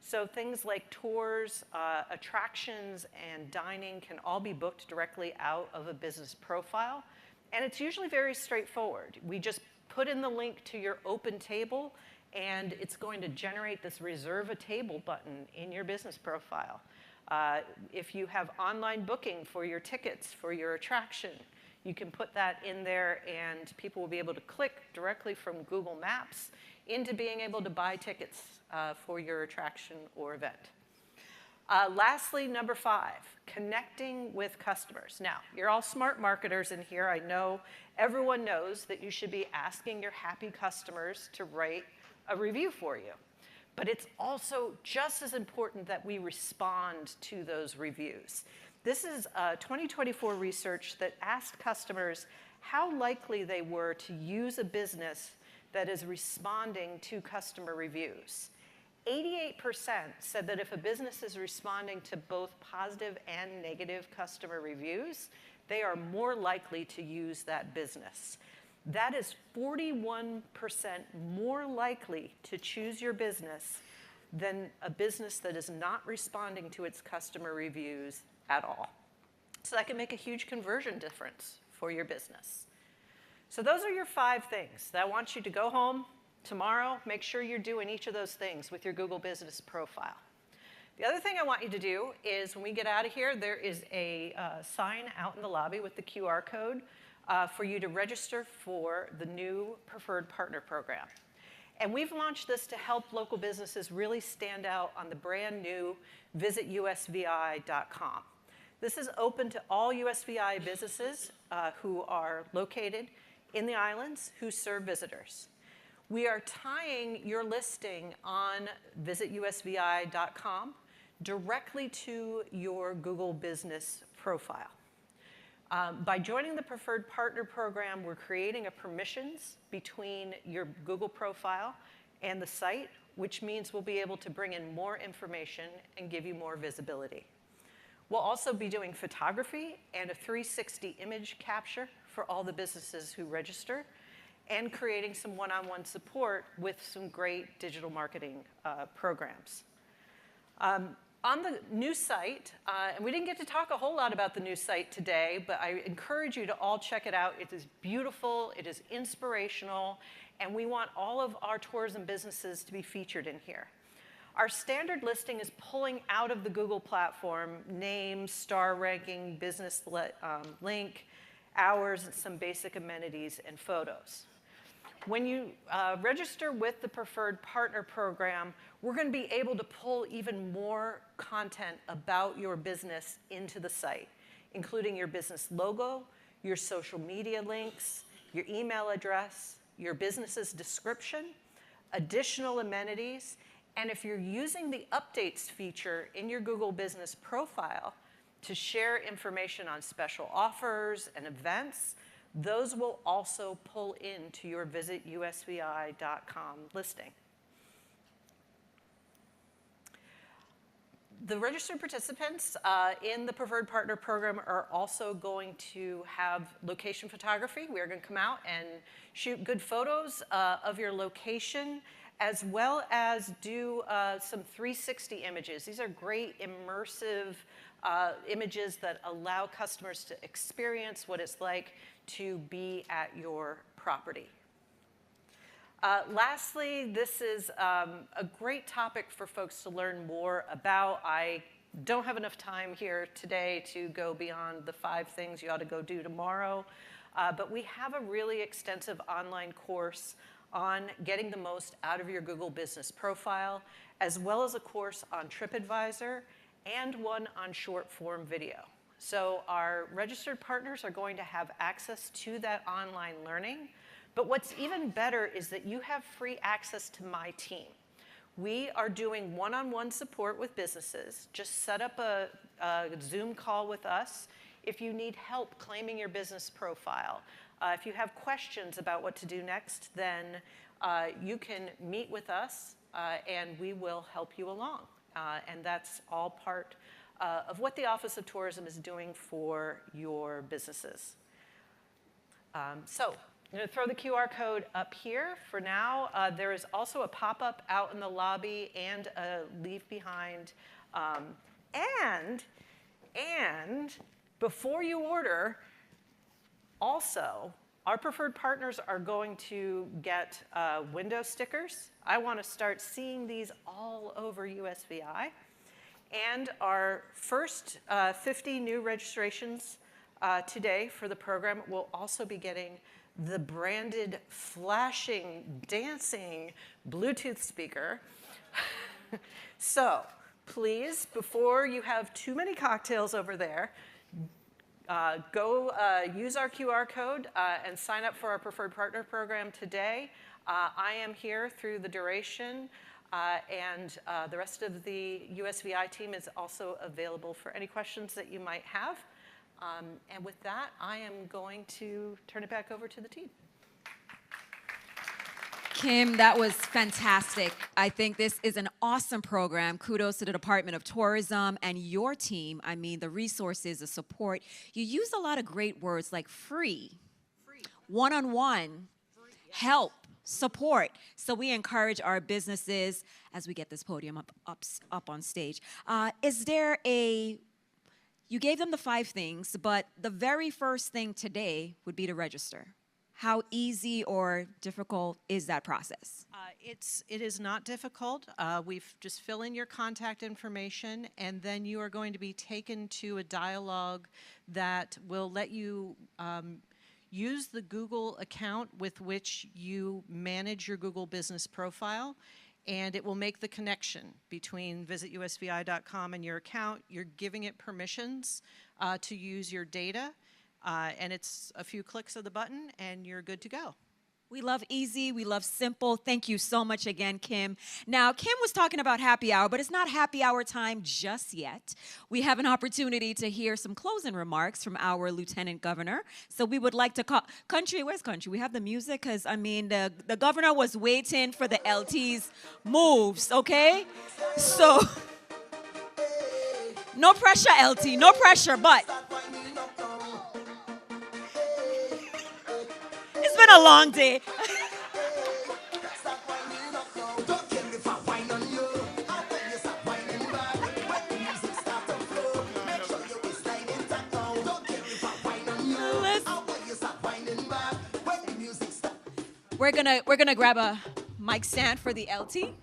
So things like tours, attractions, and dining can all be booked directly out of a business profile. And it's usually very straightforward. We just put in the link to your open table, and it's going to generate this reserve a table button in your business profile. If you have online booking for your tickets for your attraction, you can put that in there, and people will be able to click directly from Google Maps into being able to buy tickets for your attraction or event. Lastly, number 5, connecting with customers. Now, you're all smart marketers in here. I know everyone knows that you should be asking your happy customers to write a review for you. But it's also just as important that we respond to those reviews. This is 2024 research that asked customers how likely they were to use a business that is responding to customer reviews. 88% said that if a business is responding to both positive and negative customer reviews, they are more likely to use that business. That is 41% more likely to choose your business than a business that is not responding to its customer reviews at all. So that can make a huge conversion difference for your business. So those are your 5 things that I want you to go home tomorrow. Make sure you're doing each of those things with your Google Business Profile. The other thing I want you to do is when we get out of here, there is a sign out in the lobby with the QR code for you to register for the new Preferred Partner Program. And we've launched this to help local businesses really stand out on the brand new visitusvi.com. This is open to all USVI businesses who are located in the islands who serve visitors. We are tying your listing on visitusvi.com directly to your Google business profile. By joining the Preferred Partner Program, we're creating a permissions between your Google profile and the site, which means we'll be able to bring in more information and give you more visibility. We'll also be doing photography and a 360 image capture for all the businesses who register, and creating some one-on-one support with some great digital marketing programs. On the new site, and we didn't get to talk a whole lot about the new site today, but I encourage you to all check it out. It is beautiful, it is inspirational, and we want all of our tourism businesses to be featured in here. Our standard listing is pulling out of the Google platform name, star ranking, business link, hours, and some basic amenities and photos. When you register with the Preferred Partner Program, we're going to be able to pull even more content about your business into the site, including your business logo, your social media links, your email address, your business's description, additional amenities, and if you're using the updates feature in your Google business profile to share information on special offers and events, those will also pull into your visitusvi.com listing. The registered participants in the Preferred Partner Program are also going to have location photography. We are going to come out and shoot good photos of your location, as well as do some 360 images. These are great immersive images that allow customers to experience what it's like to be at your property. Lastly, this is a great topic for folks to learn more about. I don't have enough time here today to go beyond the 5 things you ought to go do tomorrow, but we have a really extensive online course on getting the most out of your Google business profile, as well as a course on TripAdvisor and one on short form video. So our registered partners are going to have access to that online learning. But what's even better is that you have free access to my team. We are doing one-on-one support with businesses. Just set up a Zoom call with us if you need help claiming your business profile. If you have questions about what to do next, then you can meet with us and we will help you along. And that's all part of what the Office of Tourism is doing for your businesses. So I'm going to throw the QR code up here for now. There is also a pop-up out in the lobby and a leave behind. And before you order, also, our preferred partners are going to get window stickers. I want to start seeing these all over USVI. And our first 50 new registrations today for the program will also be getting the branded, flashing, dancing Bluetooth speaker. So please, before you have too many cocktails over there, go use our QR code and sign up for our Preferred Partner Program today. I am here through the duration, and the rest of the USVI team is also available for any questions that you might have. And with that, I am going to turn it back over to the team. Kim, that was fantastic. I think this is an awesome program. Kudos to the Department of Tourism and your team. I mean, the resources, the support. You use a lot of great words like free, one-on-one, help, support. So we encourage our businesses, as we get this podium up on stage. Is there you gave them the 5 things, but the very first thing today would be to register. How easy or difficult is that process? It is not difficult. We've just fill in your contact information, and then you are going to be taken to a dialogue that will let you use the Google account with which you manage your Google business profile. and it will make the connection between visitusvi.com and your account. You're giving it permissions to use your data, and it's a few clicks of the button, and you're good to go. We love easy, we love simple. Thank you so much again, Kim. Now, Kim was talking about happy hour, but it's not happy hour time just yet. We have an opportunity to hear some closing remarks from our Lieutenant Governor. So we would like to call, Country, where's Country? We have the music, because, I mean, the governor was waiting for the LT's moves, okay? So, no pressure, LT, no pressure, but it's been a long day. We're gonna grab a mic stand for the LT.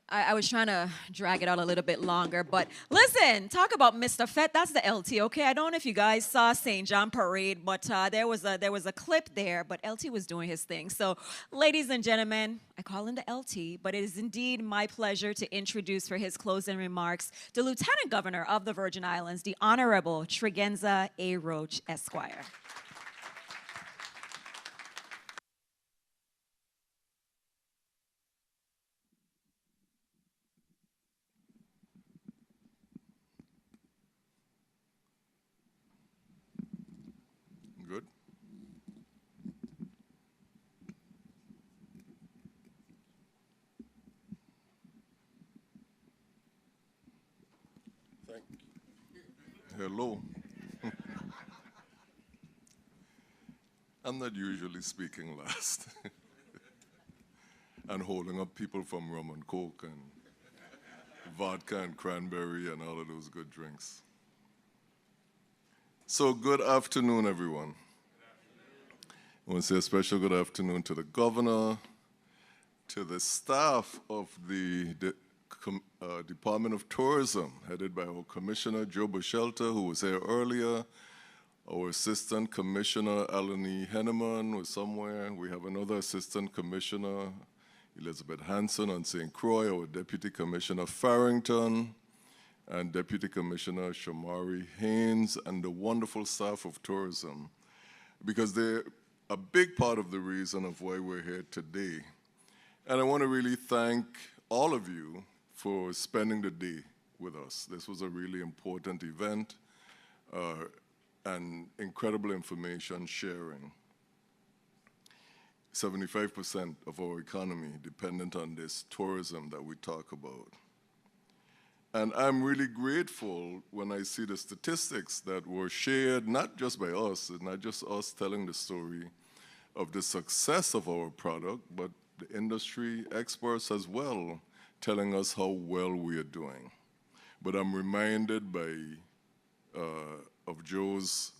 I was trying to drag it out a little bit longer, but listen, talk about Mr. Fett. That's the LT, okay? I don't know if you guys saw St. John Parade, but there was a clip there, but LT was doing his thing. So, ladies and gentlemen, I call him the LT, but it is indeed my pleasure to introduce for his closing remarks the Lieutenant Governor of the Virgin Islands, the Honorable Tregenza A. Roach, Esquire. Good. Thank you. Hello. I'm not usually speaking last and holding up people from rum and coke and vodka and cranberry and all of those good drinks. So good afternoon, everyone. I want to say a special good afternoon to the governor, to the staff of the Department of Tourism, headed by our Commissioner, Joe Bochelta, who was here earlier. Our Assistant Commissioner, Eleni Henneman, was somewhere. We have another Assistant Commissioner, Elizabeth Hanson on St. Croix, our Deputy Commissioner Farrington, and Deputy Commissioner Shamari Haynes, and the wonderful staff of tourism, because they're a big part of the reason of why we're here today. And I want to really thank all of you for spending the day with us. This was a really important event and incredible information sharing. 75% of our economy dependent on this tourism that we talk about. And I'm really grateful when I see the statistics that were shared, not just by us, and not just us telling the story of the success of our product, but the industry experts as well telling us how well we are doing. But I'm reminded of Joe's,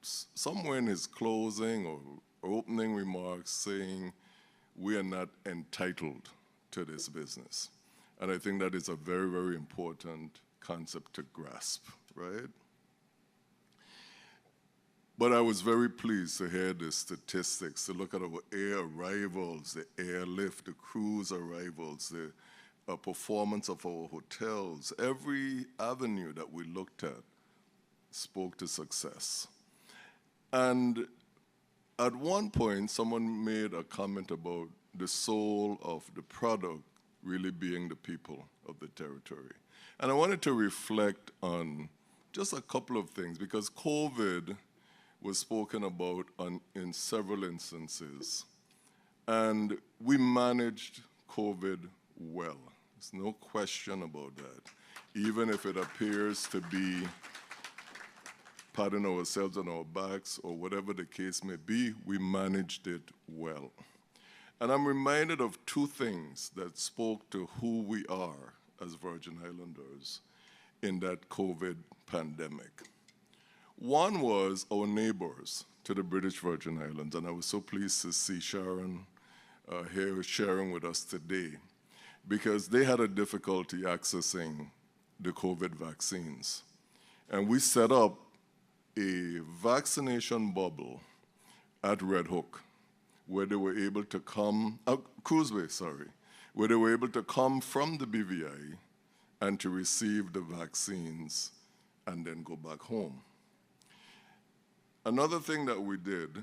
somewhere in his closing or opening remarks, saying we are not entitled to this business. And I think that is a very, very important concept to grasp, right? But I was very pleased to hear the statistics, to look at our air arrivals, the airlift, the cruise arrivals, the performance of our hotels. Every avenue that we looked at spoke to success. And at one point, someone made a comment about the soul of the product really being the people of the territory. And I wanted to reflect on just a couple of things, because COVID was spoken about in several instances. And we managed COVID well. There's no question about that. Even if it appears to be patting ourselves on our backs or whatever the case may be, we managed it well. And I'm reminded of two things that spoke to who we are as Virgin Islanders in that COVID pandemic. One was our neighbors to the British Virgin Islands, and I was so pleased to see Sharon here sharing with us today, because they had a difficulty accessing the COVID vaccines. And we set up a vaccination bubble at Red Hook, where they were able to come, Cruiseway, sorry, where they were able to come from the BVI and to receive the vaccines and then go back home. Another thing that we did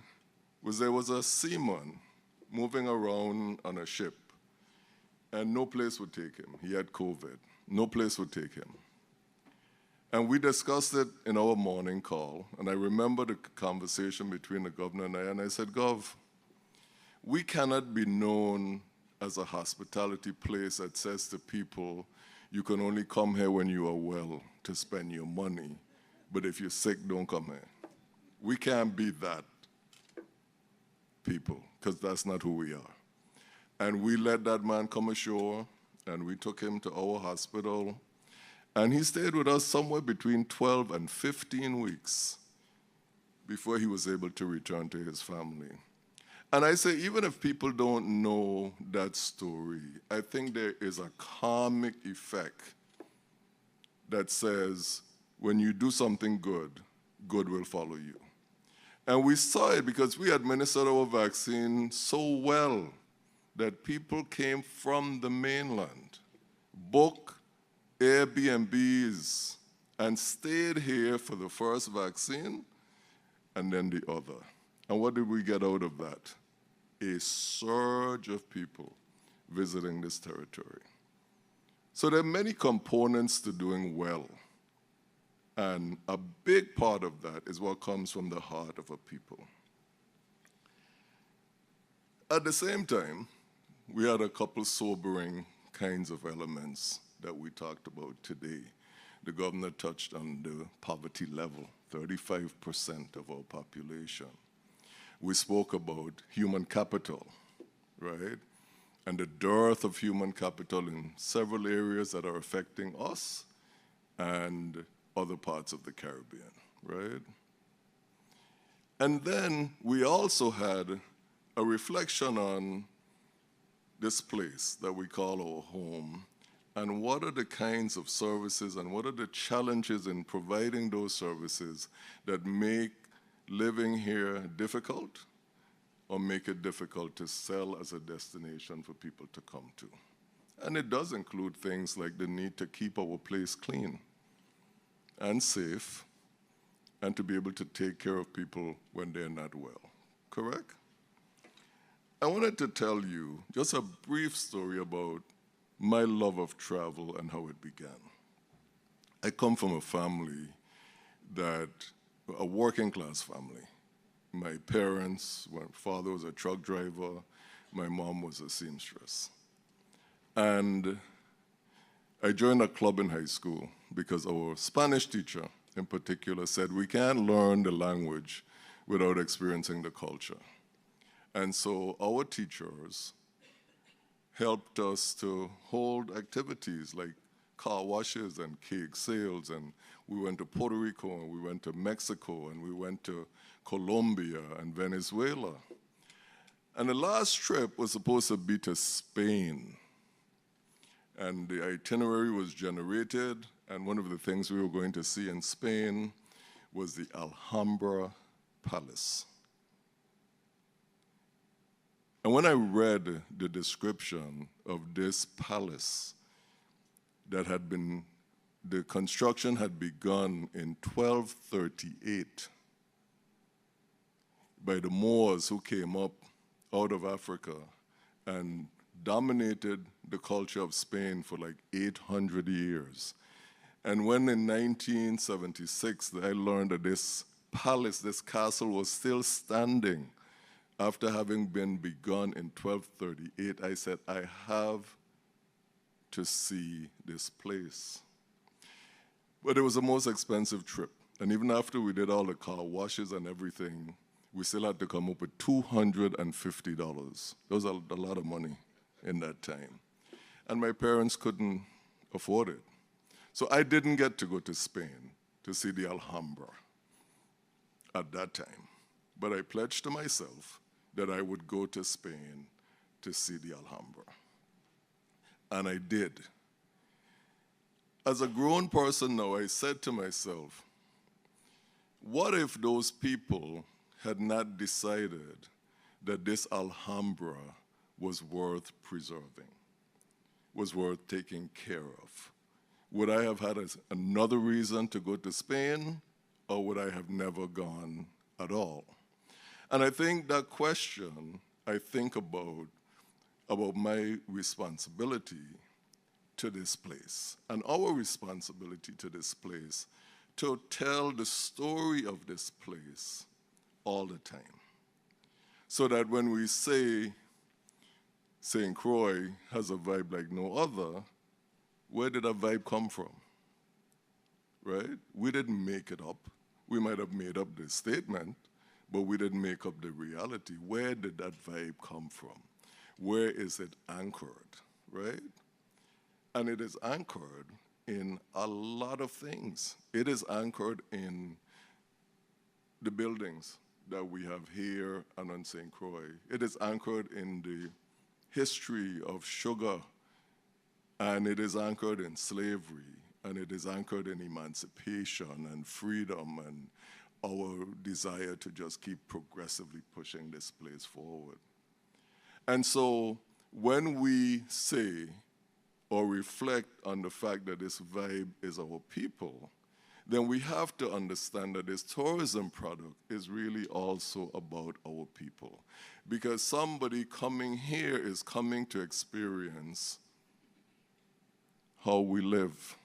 was there was a seaman moving around on a ship, and no place would take him. He had COVID. No place would take him. And we discussed it in our morning call, and I remember the conversation between the governor and I said, Gov, we cannot be known as a hospitality place that says to people, you can only come here when you are well to spend your money, but if you're sick, don't come here. We can't be that people, because that's not who we are. And we let that man come ashore, and we took him to our hospital, and he stayed with us somewhere between 12 and 15 weeks before he was able to return to his family. And I say, even if people don't know that story, I think there is a karmic effect that says when you do something good, good will follow you. And we saw it because we administered our vaccine so well that people came from the mainland, booked Airbnbs, and stayed here for the first vaccine and then the other. And what did we get out of that? A surge of people visiting this territory. So there are many components to doing well. And a big part of that is what comes from the heart of a people. At the same time, we had a couple sobering kinds of elements that we talked about today. The governor touched on the poverty level, 35% of our population. We spoke about human capital, right? And the dearth of human capital in several areas that are affecting us and other parts of the Caribbean, right? And then we also had a reflection on this place that we call our home, and what are the kinds of services and what are the challenges in providing those services that make living here difficult or make it difficult to sell as a destination for people to come to. And it does include things like the need to keep our place clean and safe and to be able to take care of people when they're not well, correct? I wanted to tell you just a brief story about my love of travel and how it began. I come from a family a working class family. My parents, my father was a truck driver, my mom was a seamstress. And I joined a club in high school because our Spanish teacher in particular said we can't learn the language without experiencing the culture. And so our teachers helped us to hold activities like car washes and cake sales, and we went to Puerto Rico, and we went to Mexico, and we went to Colombia and Venezuela. And the last trip was supposed to be to Spain. And the itinerary was generated, and one of the things we were going to see in Spain was the Alhambra Palace. And when I read the description of this palace that the construction had begun in 1238 by the Moors who came up out of Africa and dominated the culture of Spain for like 800 years. And when in 1976 I learned that this palace, this castle was still standing after having been begun in 1238, I said, I have to see this place. But it was the most expensive trip. And even after we did all the car washes and everything, we still had to come up with $250. That was a lot of money in that time. And my parents couldn't afford it. So I didn't get to go to Spain to see the Alhambra at that time. But I pledged to myself that I would go to Spain to see the Alhambra. And I did. As a grown person now, I said to myself, what if those people had not decided that this Alhambra was worth preserving, was worth taking care of. Would I have had another reason to go to Spain, or would I have never gone at all? And I think that question, I think about my responsibility to this place and our responsibility to this place to tell the story of this place all the time. So that when we say St. Croix has a vibe like no other, where did that vibe come from? Right? We didn't make it up. We might have made up the statement, but we didn't make up the reality. Where did that vibe come from? Where is it anchored, right? And it is anchored in a lot of things. It is anchored in the buildings that we have here and on St. Croix. It is anchored in the history of sugar, and it is anchored in slavery, and it is anchored in emancipation and freedom and our desire to just keep progressively pushing this place forward. And so when we say or reflect on the fact that this vibe is our people, then we have to understand that this tourism product is really also about our people. Because somebody coming here is coming to experience how we live.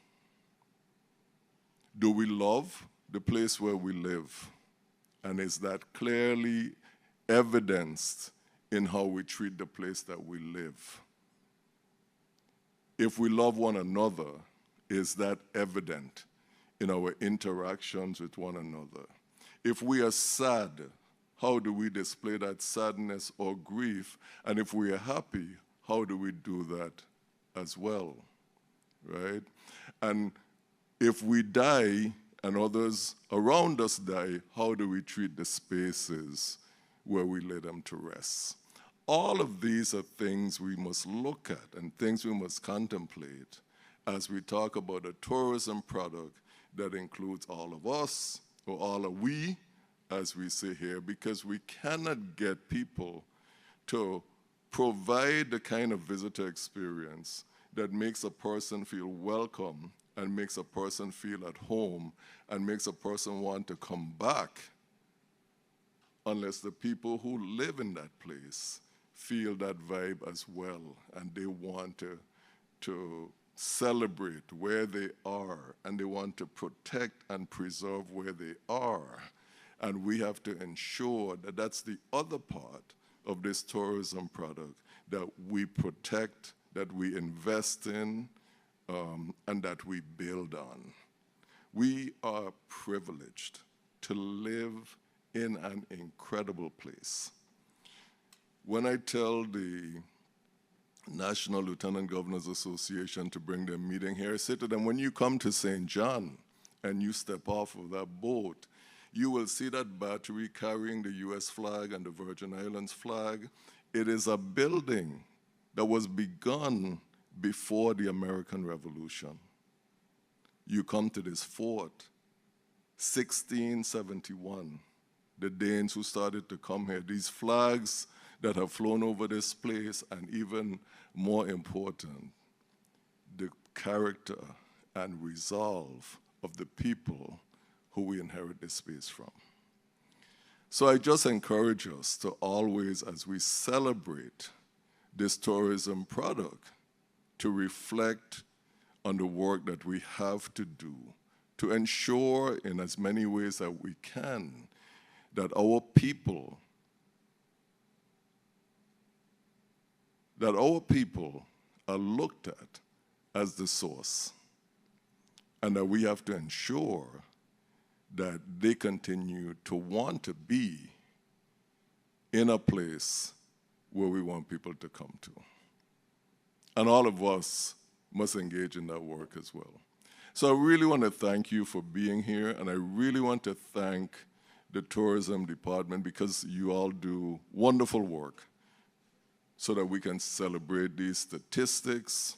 Do we love the place where we live? And is that clearly evidenced in how we treat the place that we live? If we love one another, is that evident in our interactions with one another? If we are sad, how do we display that sadness or grief? And if we are happy, how do we do that as well, right? And if we die and others around us die, how do we treat the spaces where we lay them to rest? All of these are things we must look at and things we must contemplate as we talk about a tourism product that includes all of us, or all of we, as we say here, because we cannot get people to provide the kind of visitor experience that makes a person feel welcome and makes a person feel at home and makes a person want to come back unless the people who live in that place feel that vibe as well, and they want to celebrate where they are, and they want to protect and preserve where they are. And we have to ensure that that's the other part of this tourism product, that we protect, that we invest in, and that we build on. We are privileged to live in an incredible place. When I tell the National Lieutenant Governors Association to bring their meeting here, I say to them, when you come to St. John and you step off of that boat, you will see that battery carrying the US flag and the Virgin Islands flag. It is a building that was begun before the American Revolution. You come to this fort, 1671, the Danes who started to come here, these flags that have flown over this place, and even more important, the character and resolve of the people who we inherit this space from. So I just encourage us to always, as we celebrate this tourism product, to reflect on the work that we have to do to ensure in as many ways that we can that our people are looked at as the source, and that we have to ensure that they continue to want to be in a place where we want people to come to. And all of us must engage in that work as well. So I really want to thank you for being here, and I really want to thank the tourism department, because you all do wonderful work so that we can celebrate these statistics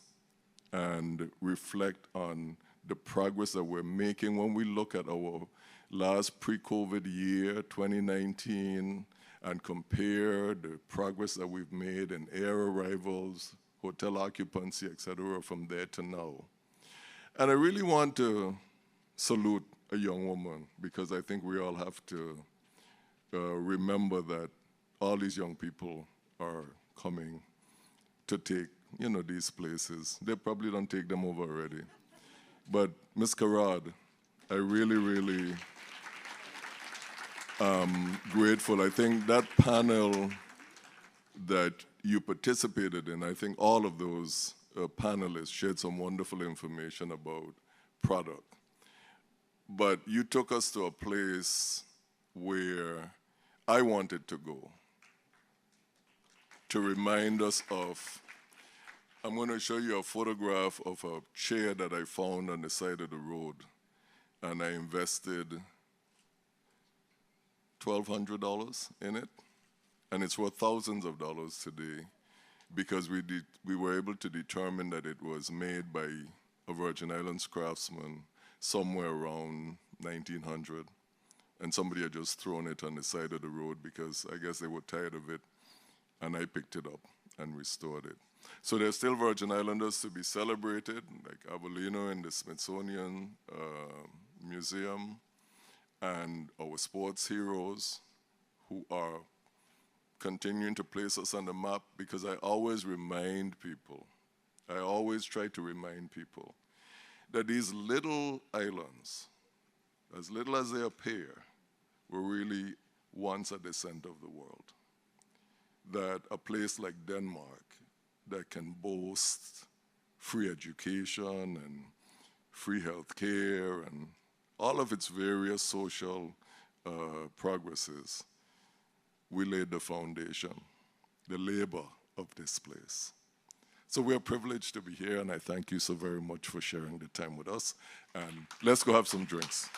and reflect on the progress that we're making when we look at our last pre-COVID year, 2019, and compare the progress that we've made in air arrivals, hotel occupancy, et cetera, from there to now. And I really want to salute a young woman, because I think we all have to remember that all these young people are coming to take, these places. They probably don't take them over already. But Ms. Karad, I really, really grateful. I think that panel that you participated in, I think all of those panelists shared some wonderful information about product. But you took us to a place where I wanted to go, to remind us of, I'm going to show you a photograph of a chair that I found on the side of the road, and I invested $1,200 in it, and it's worth thousands of dollars today, because we were able to determine that it was made by a Virgin Islands craftsman somewhere around 1900, and somebody had just thrown it on the side of the road because I guess they were tired of it, and I picked it up and restored it. So there's still Virgin Islanders to be celebrated, like Avelino in the Smithsonian Museum, and our sports heroes who are continuing to place us on the map, because I always remind people, I always try to remind people that these little islands, as little as they appear, were really once at the center of the world. That a place like Denmark that can boast free education and free health care and all of its various social progresses, we laid the foundation, the labor of this place. So we're privileged to be here, and I thank you so very much for sharing the time with us. And let's go have some drinks.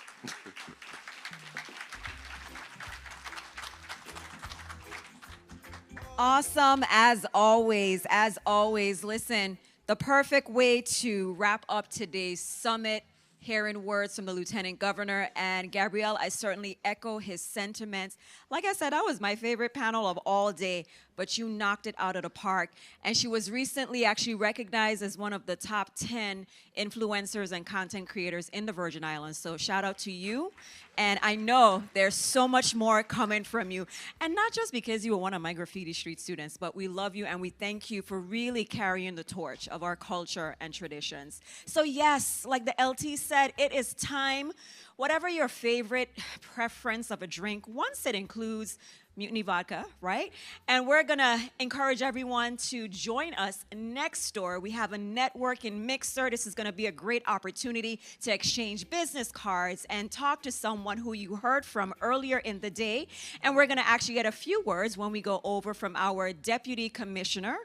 Awesome, as always. As always, listen, the perfect way to wrap up today's summit, hearing words from the Lieutenant Governor. And Gabrielle, I certainly echo his sentiments. Like I said, that was my favorite panel of all day, but you knocked it out of the park. And she was recently actually recognized as one of the top 10 influencers and content creators in the Virgin Islands. So shout out to you. And I know there's so much more coming from you. And not just because you were one of my graffiti street students, but we love you and we thank you for really carrying the torch of our culture and traditions. So yes, like the LT said, it is time. Whatever your favorite preference of a drink, once it includes Mutiny Vodka, right? And we're gonna encourage everyone to join us next door. We have a networking mixer. This is gonna be a great opportunity to exchange business cards and talk to someone who you heard from earlier in the day. And we're gonna actually get a few words when we go over from our Deputy Commissioner.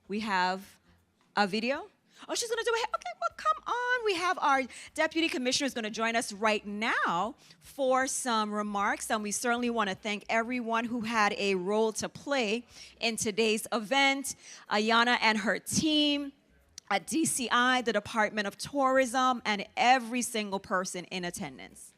We have a video. Oh, she's gonna do it. Okay, well, come on. We have our Deputy Commissioner is gonna join us right now for some remarks. And we certainly wanna thank everyone who had a role to play in today's event. Ayana and her team at DCI, the Department of Tourism, and every single person in attendance.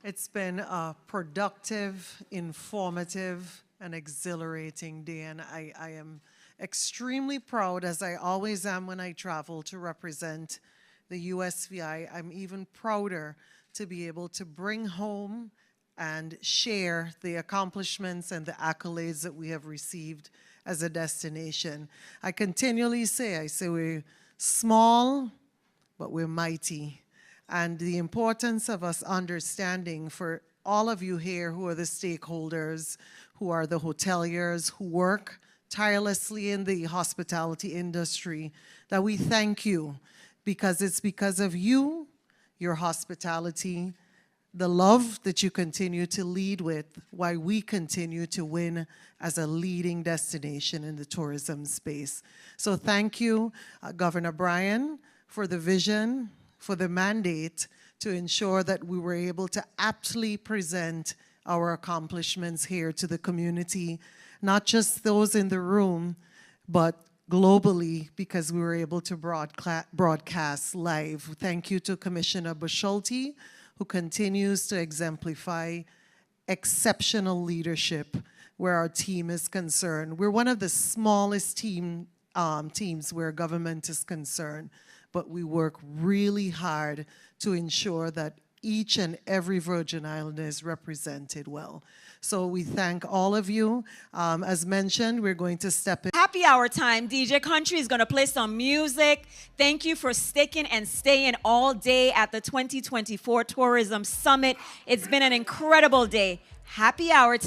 It's been a productive, informative, and exhilarating day, and I am extremely proud, as I always am when I travel to represent the USVI. I'm even prouder to be able to bring home and share the accomplishments and the accolades that we have received as a destination. I continually say we're small, but we're mighty. And the importance of us understanding for all of you here who are the stakeholders, who are the hoteliers, who work tirelessly in the hospitality industry, that we thank you, because it's because of you, your hospitality, the love that you continue to lead with, why we continue to win as a leading destination in the tourism space. So thank you, Governor Bryan, for the vision, for the mandate to ensure that we were able to aptly present our accomplishments here to the community, not just those in the room, but globally because we were able to broadcast live. Thank you to Commissioner Busholti, who continues to exemplify exceptional leadership where our team is concerned. We're one of the smallest teams where government is concerned, but we work really hard to ensure that each and every Virgin Islander is represented well. So we thank all of you. As mentioned, we're going to step in. Happy hour time. DJ Country is going to play some music. Thank you for sticking and staying all day at the 2024 Tourism Summit. It's been an incredible day. Happy hour time.